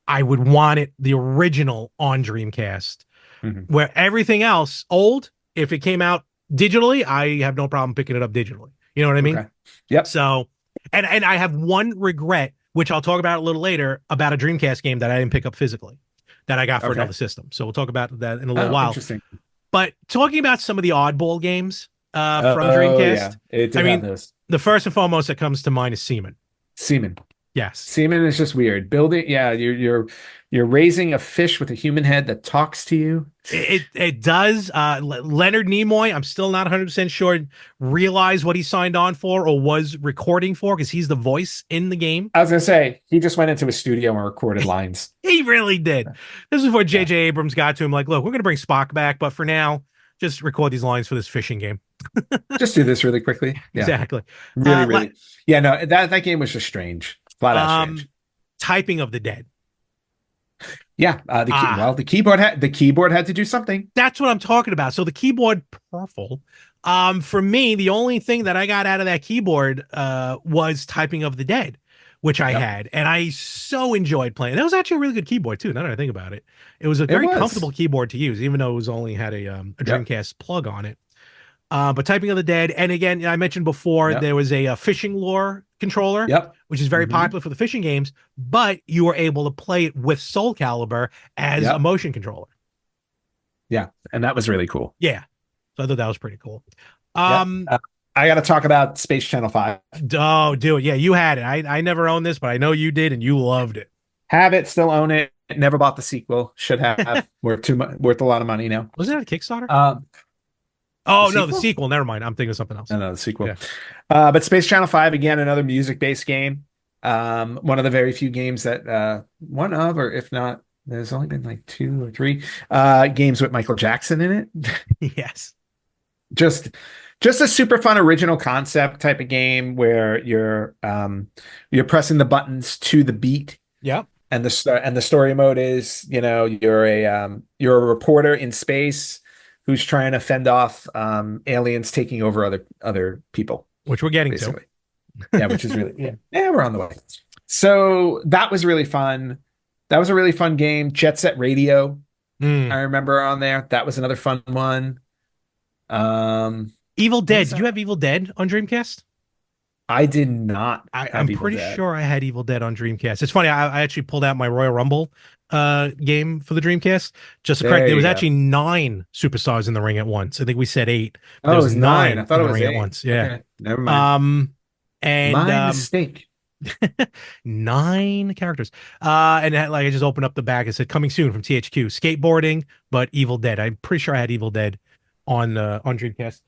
I would want it the original on Dreamcast. Hmm. Where everything else old, if it came out digitally, I have no problem picking it up digitally. You know what I mean? Okay. Yep. So, and I have one regret, which I'll talk about a little later, about a Dreamcast game that I didn't pick up physically, that I got for Okay. another system. So we'll talk about that in a little Oh, while. interesting. But talking about some of the oddball games from Oh, yeah. Dreamcast, It I did have mean, those. the first and foremost that comes to mind is Seaman. Seaman. Yes. Seaman is just weird. Building, yeah, you're raising a fish with a human head that talks to you. It does. Leonard Nimoy, I'm still not 100% sure, realized what he signed on for or was recording for because he's the voice in the game. I was gonna say he just went into a studio and recorded lines. He really did. This is before Yeah. J.J. Abrams got to him, like, look, we're going to bring Spock back, but for now, just record these lines for this fishing game. Just do this really quickly. Yeah. Exactly. Really, Like, really. Yeah, no, that game was just strange. Flat out strange. Typing of the Dead. Yeah, Ah, the keyboard had to do something. that's what I'm talking about. So the keyboard purple. For me, the only thing that I got out of that keyboard was Typing of the Dead, which I Yep. had, and I so enjoyed playing. That was actually a really good keyboard too. Now that I think about it, it was a It very was. comfortable keyboard to use, even though it was only had a Yep. Dreamcast plug on it. But Typing of the Dead, and again, I mentioned before Yep. there was a fishing lure controller, Yep. which is very Hmm. popular for the fishing games, but you were able to play it with Soul Calibur as a Yep. motion controller. Yeah. And that was really cool. Yeah, so I thought that was pretty cool. Yep. Um, I got to talk about Space Channel 5. oh, do it. Yeah, you had it. I never owned this, but I know you did, and you loved it. Have it, still own it. Never bought the sequel. Should have. Worth a lot of money now. Was it a Kickstarter? Um, the Oh no, the sequel? sequel. Never mind. I'm thinking of something else. No, no, the sequel. Yeah. But Space Channel 5, again, another music-based game. One of the very few games that one of, or if not, there's only been like two or three games with Michael Jackson in it. Yes. Just just a super fun original concept type of game where you're pressing the buttons to the beat, Yep. and the story mode is, you're a reporter in space who's trying to fend off aliens taking over other people, Which we're getting to. basically. Yeah, which is really, yeah, we're on the way. So that was really fun. That was a really fun game. Jet Set Radio, I Mm. remember on there. That was another fun one. Um, Evil what Dead. was Did you that? have Evil Dead on Dreamcast? I did not I'm have Evil pretty Dead. sure I had Evil Dead on Dreamcast. It's funny, I actually pulled out my Royal Rumble game for the Dreamcast. Just to correct, There there you was go. actually 9 superstars in the ring at once. I think we said 8, but Oh, there it was was nine. I 9 thought in it the was ring at eight. once. Yeah. Okay, never mind. Um and My mistake. 9 characters. And that, like I just opened up the back. It said coming soon from THQ. Skateboarding, but Evil Dead. I'm pretty sure I had Evil Dead on Dreamcast.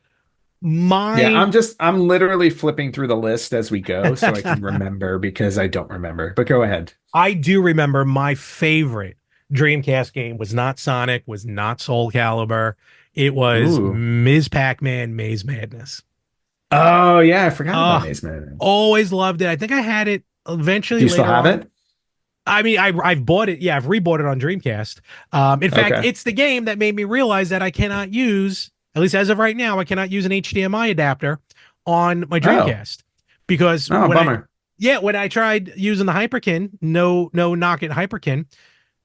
Yeah, My I'm literally flipping through the list as we go so I can remember because I don't remember. But go ahead. I do remember my favorite Dreamcast game was not Sonic, was not Soul Calibur. It was Ooh. Ms. Pac-Man Maze Madness. Oh yeah, I forgot about Oh, Maze Man. always loved it. I think I had it Do eventually you still later have on. it? I mean, I've bought it. Yeah, I've rebought it on Dreamcast. In fact, Okay. it's the game that made me realize that I cannot use, at least as of right now, I cannot use an HDMI adapter on my Oh. Dreamcast because Oh, bummer. when I tried using the Hyperkin, no knock at Hyperkin,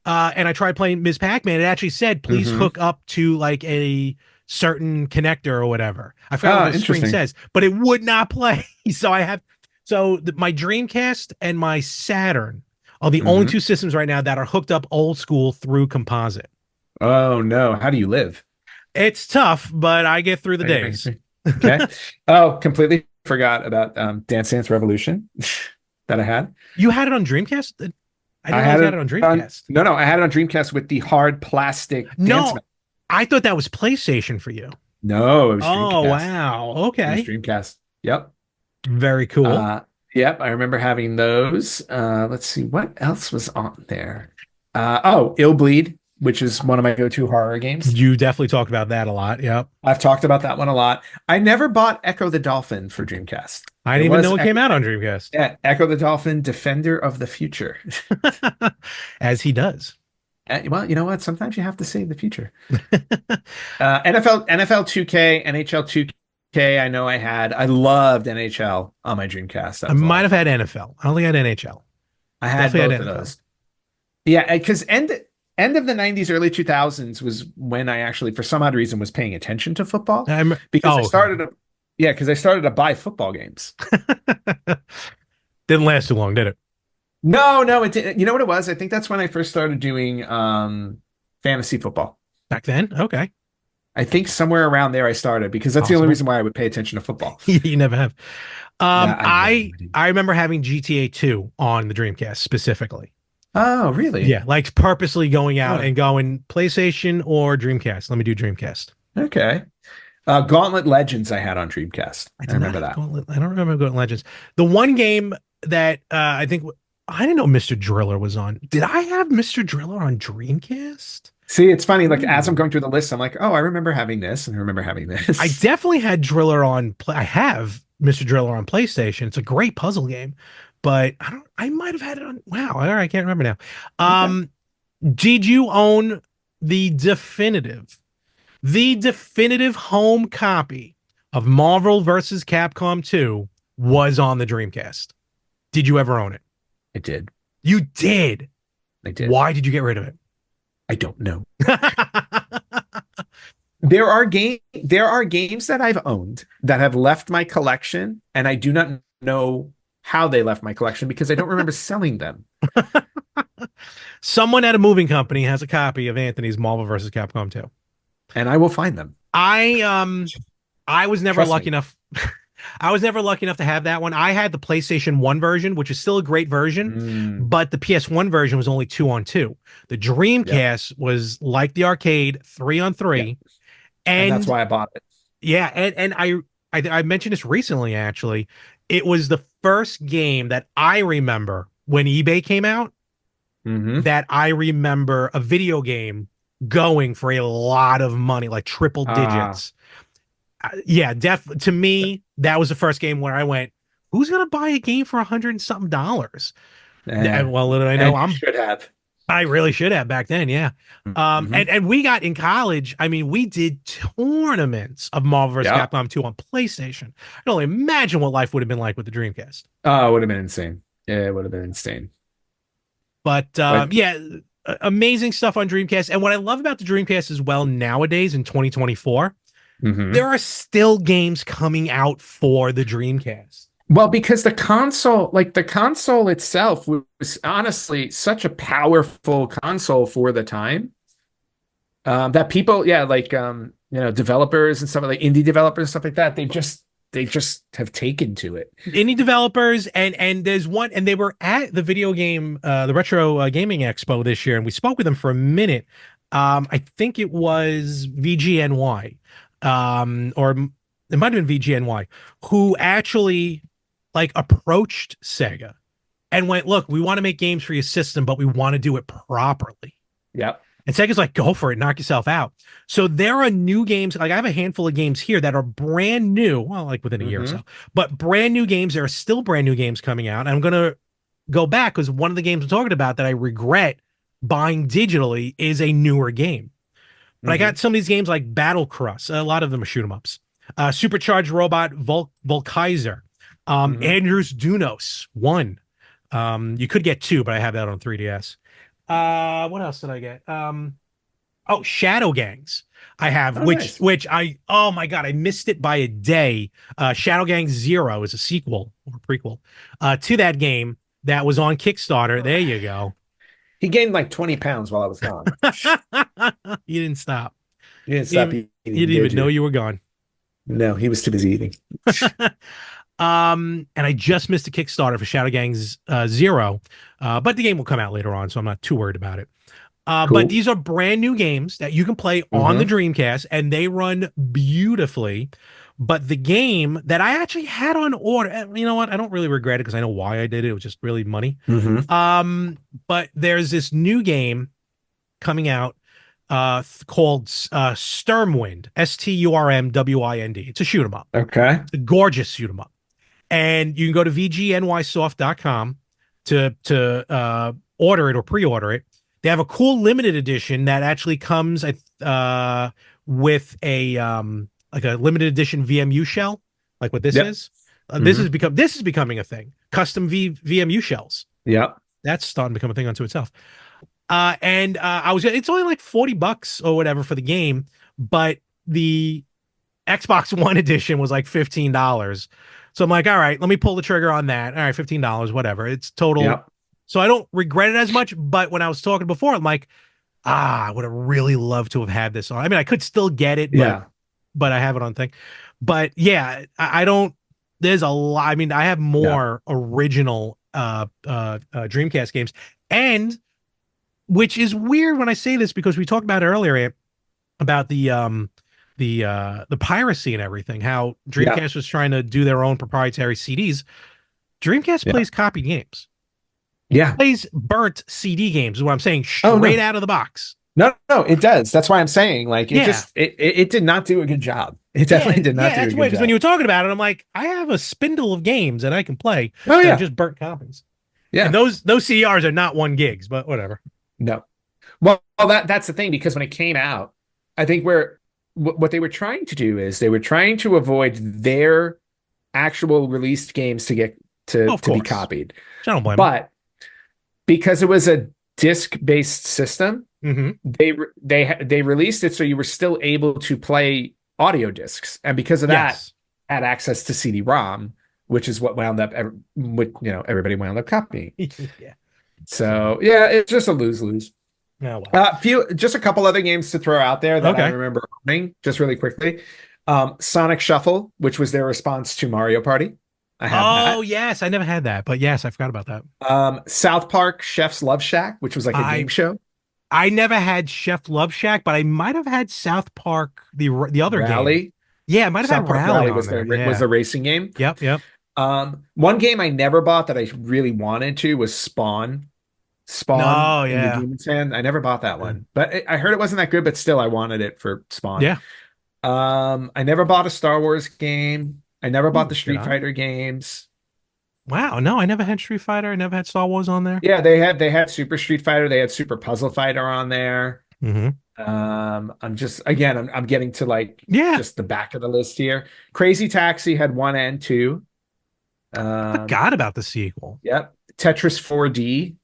and I tried playing Ms. Pac-Man, it actually said please Mm-hmm. hook up to like a certain connector or whatever. I forgot what Oh, the screen interesting. says, but it would not play. So my Dreamcast and my Saturn are the only Mm-hmm. two systems right now that are hooked up old school through composite. Oh no. How do you live? It's tough, but I get through the days. Okay. Oh, completely forgot about Dance Dance Revolution that I had. You had it on Dreamcast? I I didn't realize had you had it it on on Dreamcast. no, I had it on Dreamcast with the hard plastic dance No, mat. I thought that was PlayStation for you. No, it was Oh, Dreamcast. wow. It was Okay. Dreamcast. Yep. Very cool. Uh, yep, I remember having those. Let's see what else was on there. Oh, Ill Bleed, which is one of my go-to horror games. You definitely talked about that a lot. Yep. I've talked about that one a lot. I never bought Echo the Dolphin for Dreamcast. I It didn't even was know it came out on Dreamcast. Echo the Dolphin, Defender of the Future. As he does. Well, you know what? Sometimes you have to save the future. NFL 2K, NHL 2K. I know I had. I loved NHL on my Dreamcast. That I was a lot might of have fun. had NFL. I only had NHL. I had Definitely both had of NFL. those. Yeah, because end of the 90s, early 2000s was when I actually, for some odd reason, was paying attention to football I'm because I oh started to, yeah, because I started to buy football games. didn't last too long, did it? No, no, it didn't. You know what it was? I think that's when I first started doing fantasy football. Back then? Okay. I think somewhere around there I started because that's the only Possible. reason why I would pay attention to football. You never have. Yeah, I know. I remember having GTA 2 on the Dreamcast specifically. Oh, really? Yeah, like purposely going out Oh, and going PlayStation or Dreamcast. Let me do Dreamcast. okay. Gauntlet Legends I had on Dreamcast. I I did not remember have that. Gauntlet. I don't remember Gauntlet Legends. The one game that I think I didn't know Mr. Driller was on. Did I have Mr. Driller on Dreamcast? See, it's funny. Like as I'm Ooh. going through the list, I'm like, oh, I remember having this, and I remember having I this. definitely had Driller on play. I have Mr. Driller on PlayStation. It's a great puzzle game, but I might have had it on wow, all right, I can't remember now. Okay. Did you own the definitive home copy of Marvel versus Capcom 2 was on the Dreamcast? Did you ever own it? I did. You did. I did. Why did you get rid of it? I don't know. There are games that I've owned that have left my collection, and I do not know how they left my collection because I don't remember selling them. Someone at a moving company has a copy of Anthony's Marvel versus Capcom 2. And I will find them. I was never Trust lucky me. enough. I was never lucky enough to have that one. I had the PlayStation 1 version, which is still a great version, Mm, but the PS1 version was only 2-on-2. The yep. Dreamcast was like the arcade, 3-on-3. Yep. And that's And why I bought it. yeah, and I mentioned this recently actually. It was the first game that I remember when eBay came out Hmm. that I remember a video game going for a lot of money, like triple Ah, digits. Yeah, to me, that was the first game where I went, who's gonna buy a game for 100 and something dollars? eh. Well, little I know And you should have. I really should have back then, yeah. Hmm. And we got in college. I mean, we did tournaments of Marvel vs. Yeah. Capcom 2 on PlayStation. I can only imagine what life would have been like with the Dreamcast. Oh, it would have been insane. Yeah, it would have been insane. But But yeah, amazing stuff on Dreamcast. And what I love about the Dreamcast as well nowadays in 2024, mhm. there are still games coming out for the Dreamcast. Well, because the console itself was honestly such a powerful console for the time. That people, yeah, like developers and stuff like indie developers and stuff like that, they just have taken to it. Indie developers and there's one and they were at the video game the retro gaming expo this year and we spoke with them for a minute. I think it was VGNY or it might have been VGNY, who actually like approached Sega and went, look, we want to make games for your system, but we want to do it properly. Yep. And Sega's like, go for it, knock yourself out. So there are new games. Like I have a handful of games here that are brand new. Well, like within a year or so, but brand new games. There are still brand new games coming out. And I'm going to go back because one of the games I'm talking about that I regret buying digitally is a newer game. But I got some of these games like Battle Cross. A lot of them are shoot 'em ups. Supercharged Robot Volkaiser. Andrews Dunos 1. You could get 2, but I have that on 3DS. What else did I get? Shadow Gangs. I have, nice. which oh my God, I missed it by a day. Shadow Gangs 0 is a sequel or prequel to that game that was on Kickstarter. There you go. He gained like 20 pounds while I was gone. You didn't stop. You didn't stop eating. You didn't even know you were gone. No, he was too busy eating. And I just missed a Kickstarter for Shadow Gangs 0, but the game will come out later on, so I'm not too worried about it. Cool. But these are brand new games that you can play on the Dreamcast, and they run beautifully. But the game that I actually had on order, you know what? I don't really regret it because I know why I did it. It was just really money. But there's this new game coming out called Sturmwind, Sturmwind. It's a shoot 'em up. Okay. It's a gorgeous shoot 'em up. And you can go to vgnysoft.com to order it or pre-order it. They have a cool limited edition that actually comes with a like a limited edition VMU shell, like what this is. This is becoming a thing. Custom VMU shells. Yep. That's starting to become a thing unto itself. It's only like $40 or whatever for the game, but the Xbox One edition was like $15. So I'm like, all right, let me pull the trigger on that. All right, $15, whatever. It's total. Yep. So I don't regret it as much, but when I was talking before, I'm like, I would have really loved to have had this on. I mean, I could still get it, but I have it on thing. But yeah, I don't, there's a lot. I mean, I have more original Dreamcast games, and which is weird when I say this because we talked about earlier about the piracy and everything, how Dreamcast was trying to do their own proprietary CDs. Dreamcast plays copied games. Yeah. It plays burnt CD games is what I'm saying, straight out of the box. No, it does. That's why I'm saying, like, it did not do a good job. It definitely did not do a good job. Because when you were talking about it, I'm like, I have a spindle of games that I can play. Just burnt copies. Yeah. And those CDRs are not 1 gigs, but whatever. No. Well, that's the thing, because when it came out, I think what they were trying to do is they were trying to avoid their actual released games to get to be copied. I don't blame them. But because it was a disc-based system, they released it so you were still able to play audio discs, and because of that, had access to CD-ROM, which is what wound up everybody wound up copying. So it's just a lose-lose. Oh, wow. Just a couple other games to throw out there that I remember owning just really quickly. Sonic Shuffle, which was their response to Mario Party. I have that. Yes, I never had that, but yes, I forgot about that. South Park Chef's Love Shack, which was like a game show. I never had Chef Love Shack, but I might have had South Park, the other Rally. Game. Yeah, I might have South had Park Rally was the racing game. Yep. One game I never bought that I really wanted to was Spawn. Oh, in the Demon's Hand. I never bought that one, but I heard it wasn't that good, but still I wanted it for Spawn. Yeah. I never bought a Star Wars game. I never bought the Street Fighter games. Wow, no, I never had Street Fighter. I never had Star Wars on there. Yeah, they had Super Street Fighter. They had Super Puzzle Fighter on there. I'm getting to just the back of the list here. Crazy Taxi had 1 and 2. I forgot about the sequel. Yep. Tetris 4D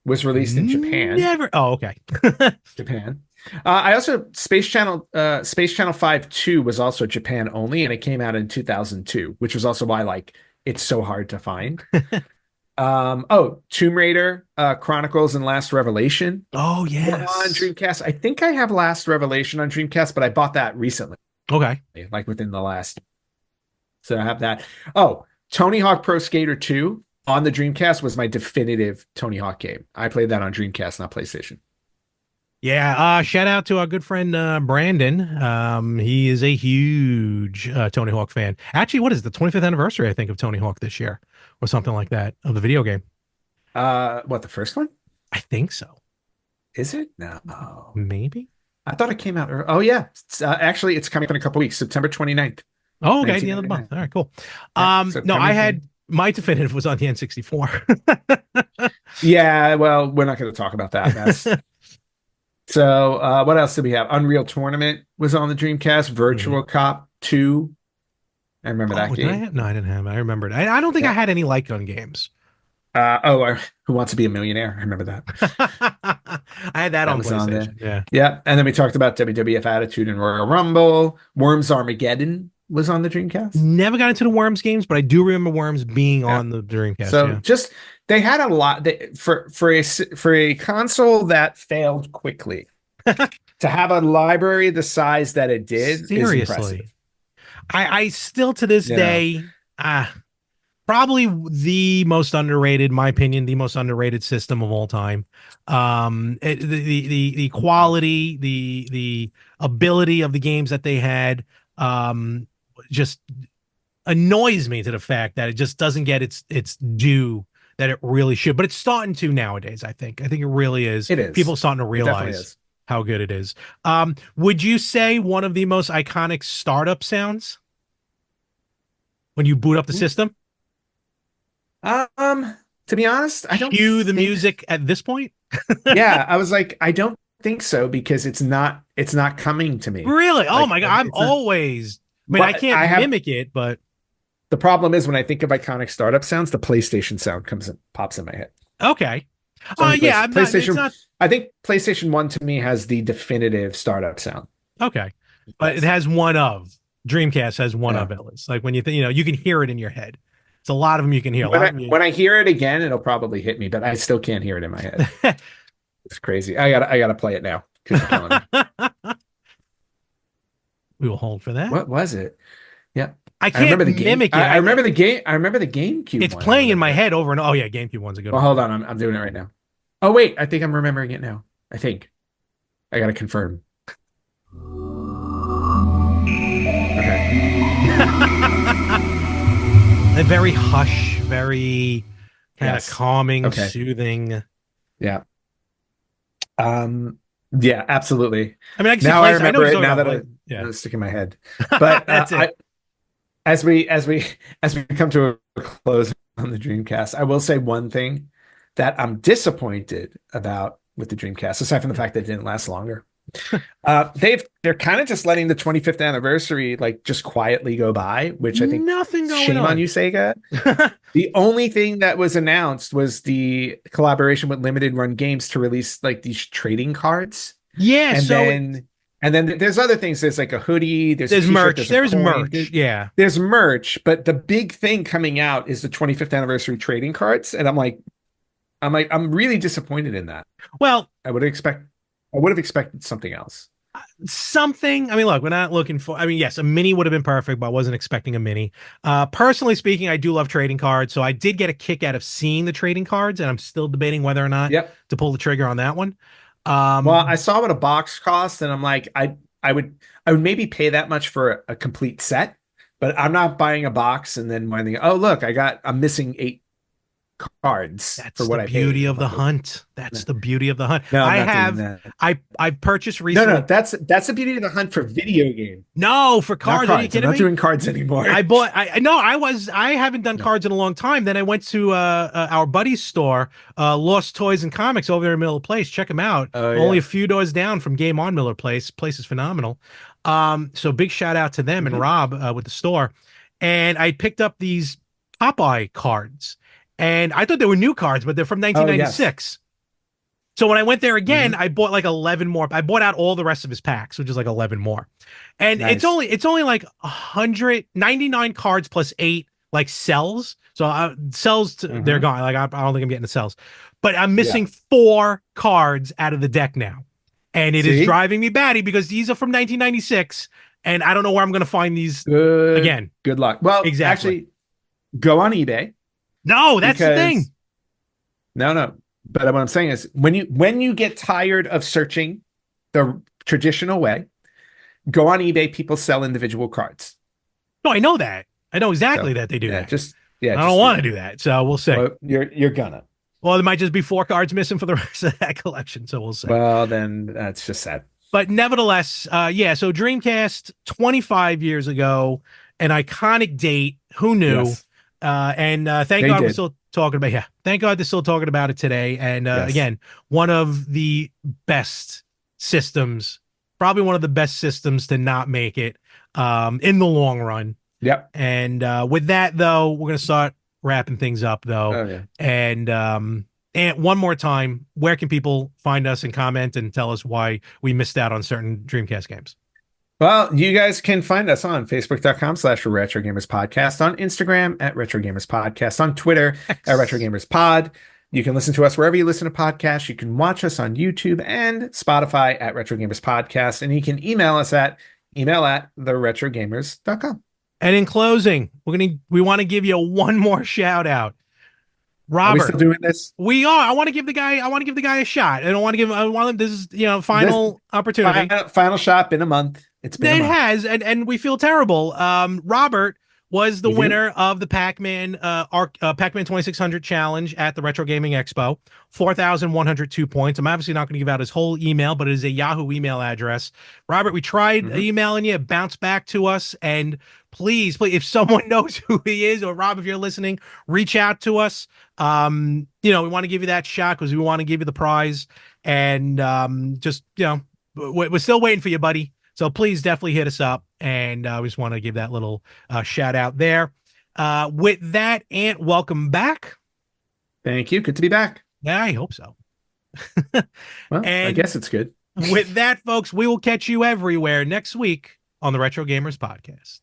was released in Japan. Oh, okay. Japan. I also Space Channel 5-2 was also Japan only, and it came out in 2002, which was also why it's so hard to find. Tomb Raider Chronicles and Last Revelation. Oh, yes. On Dreamcast. I think I have Last Revelation on Dreamcast, but I bought that recently. Okay. Like within the last. So I have that. Oh, Tony Hawk Pro Skater 2 on the Dreamcast was my definitive Tony Hawk game. I played that on Dreamcast, not PlayStation. Yeah, shout out to our good friend Brandon. He is a huge Tony Hawk fan. Actually, what is it, the 25th anniversary, I think, of Tony Hawk this year, or something like that, of the video game. What, the first one? I think so. Is it? No. Maybe. I thought it came out early. Oh yeah. Actually, it's coming up in a couple weeks, September 29th, Oh, okay, the end of the month. 1999. All right, cool. Yeah, so No, I coming had soon. my definitive was on the N64. Yeah, well, we're not going to talk about that mess. So, what else did we have? Unreal Tournament was on the Dreamcast. Mhm. Virtual Cop 2. I remember that Oh, did I game. have? No, I didn't have it. I remembered. I don't think I Yeah. had any light gun games. Who Wants to Be a Millionaire? I remember that. I had that That on was on there. PlayStation. Yeah. Yeah. And then we talked about WWF Attitude and Royal Rumble. Worms Armageddon was on the Dreamcast. Never got into the Worms games, but I do remember Worms being Yeah. on the Dreamcast. So Yeah. just they had a lot for a console that failed quickly. To have a library the size that it did is impressive. Seriously. I still to this You know, day, probably the most underrated, my opinion, the most underrated system of all time. The quality, the ability of the games that they had, just annoys me to the fact that it just doesn't get its due that it really should. But it's starting to nowadays. I think it really is. it People is. are starting to It definitely realize is. how good it is. Would you say one of the most iconic startup sounds when you boot up the system? To be honest, I don't Cue the think. music at this point. Yeah, I was like, I don't think so because it's not coming to me. Really? Oh Like my God. I'm it's not. always, I mean, I But can't mimic it, but the problem is when I think of iconic startup sounds, the PlayStation sound pops in my head. okay. So I think Yeah, I'm not, it's PlayStation. not I think PlayStation 1 to me has the definitive startup sound. okay. But it Yes. has one of Dreamcast has one Yeah. of at least. Like when you think, you can hear it in your head. It's a lot of them you can hear. A When lot I of them when I hear it again, it'll probably hit me, but I still can't hear it in my head. It's crazy. I gotta play it now because you're telling me. we will hold for that. What was it? Yeah. I I remember can't the game. mimic it. I remember the game. I remember the GameCube It's one. I playing in my remember. head over and oh yeah, GameCube one's a good Well, one. hold on. I'm doing it right now. Oh wait, I think I'm remembering it now. I think I gotta confirm. Okay. A very hush, very kind of Yes. calming, Okay. soothing. Yeah. Um. Yeah. Absolutely. I mean, I can see Now I place. I know remember what it. you're Now talking that about. Yeah, it's stuck in my head. But that's I it. as we come to a close on the Dreamcast, I will say one thing that I'm disappointed about with the Dreamcast, aside from the fact that it didn't last longer. They're kind of just letting the 25th anniversary like just quietly go by, which I think Nothing going shame on on. you, Sega. The only thing that was announced was the collaboration with Limited Run Games to release like these trading cards. Yeah, And so then there's other things. There's like a hoodie, there's a there's t-shirt, merch. there's a There's coin, merch. Yeah. there's merch, but the big thing coming out is the 25th anniversary trading cards. And I'm really disappointed in that. Well, I would have expected something else. something. I mean, look, we're not looking for. I mean, yes, a mini would have been perfect, but I wasn't expecting a mini. Personally speaking, I do love trading cards, so I did get a kick out of seeing the trading cards, and I'm still debating whether or not Yep. to pull the trigger on that one. Well, I saw what a box cost, and I'm like, I would maybe pay that much for a complete set, but I'm not buying a box and then finding, oh look, I'm missing 8 cards for That's what the I paid. beauty I'm of the like, hunt. That's the beauty of the hunt. no, I'm I not doing have that. I purchased No, recently. that's the beauty of the hunt for video game, No, for not cards. Are you cards. I'm kidding not me? doing cards anymore. I bought. I no. I haven't done No. cards in a long time. Then I went to our buddy's store, Lost Toys and Comics over there in Miller Place. Check them out. Oh Only yeah. a few doors down from Game On Miller Place. Place is phenomenal. So big shout out to them and Mhm. Rob with the store. And I picked up these Popeye cards, and I thought they were new cards, but they're from Oh yes. 1996. So when I went there again, Mhm. I bought like 11 more. I bought out all the rest of his packs, which is like 11 more. And Nice. it's only like 199 cards plus 8 like cells. So cells they're Mhm. gone. Like I don't think I'm getting the cells. But I'm Yeah. missing 4 cards out of the deck now. And it is See? driving me batty because these are from 1996 and I don't know where I'm going to find these Good. again. Good luck. Well, Exactly. actually, go on eBay No, that's the thing. because no. But what I'm saying is when you get tired of searching the traditional way. Go on eBay, people sell individual cards. No, I know that. I know exactly So that they do yeah, that. I don't just want to do that. So we'll see. Well, you're gonna. Well, there might just be 4 cards missing for the rest of that collection. So we'll see. Well, then that's just sad. But nevertheless, yeah. So Dreamcast 25 years ago, an iconic date. Who knew? Yes, And thank they God we're did. still talking about. Yeah, thank God they're still talking about it today. And Yes. again, one of the best systems, probably one of the best systems to not make it in the long run. Yep. And with that, though, we're gonna start wrapping things up, though. Oh yeah. And one more time, where can people find us and comment and tell us why we missed out on certain Dreamcast games? Well, you guys can find us on Facebook.com/Retro Gamers Podcast, on Instagram at Retro Gamers Podcast, on Twitter at Retro Gamers Pod. You can listen to us wherever you listen to podcasts. You can watch us on YouTube and Spotify at Retro Gamers Podcast, and you can email us at email@theretrogamers.com. And in closing, we want to give you one more shout out. Are we Robert, still doing this? we are. I want to give the guy a shot. I want him, this is, final opportunity. Final shot in a month. It's been a It month. has, and we feel terrible. Robert was the We do. winner of the Pac-Man Pac-Man 2600 challenge at the Retro Gaming Expo. 4,102 points. I'm obviously not going to give out his whole email, but it is a Yahoo email address. Robert, we tried emailing you, bounce back to us, and please, if someone knows who he is, or Rob, if you're listening, reach out to us. We want to give you that shot because we want to give you the prize, and just we're still waiting for you, buddy. So please definitely hit us up, and we just want to give that little shout out there. With that, Ant, welcome back. Thank you. Good to be back. Yeah, I hope so. Well, I guess it's good. With that, folks, we will catch you everywhere next week on the Retro Gamers Podcast.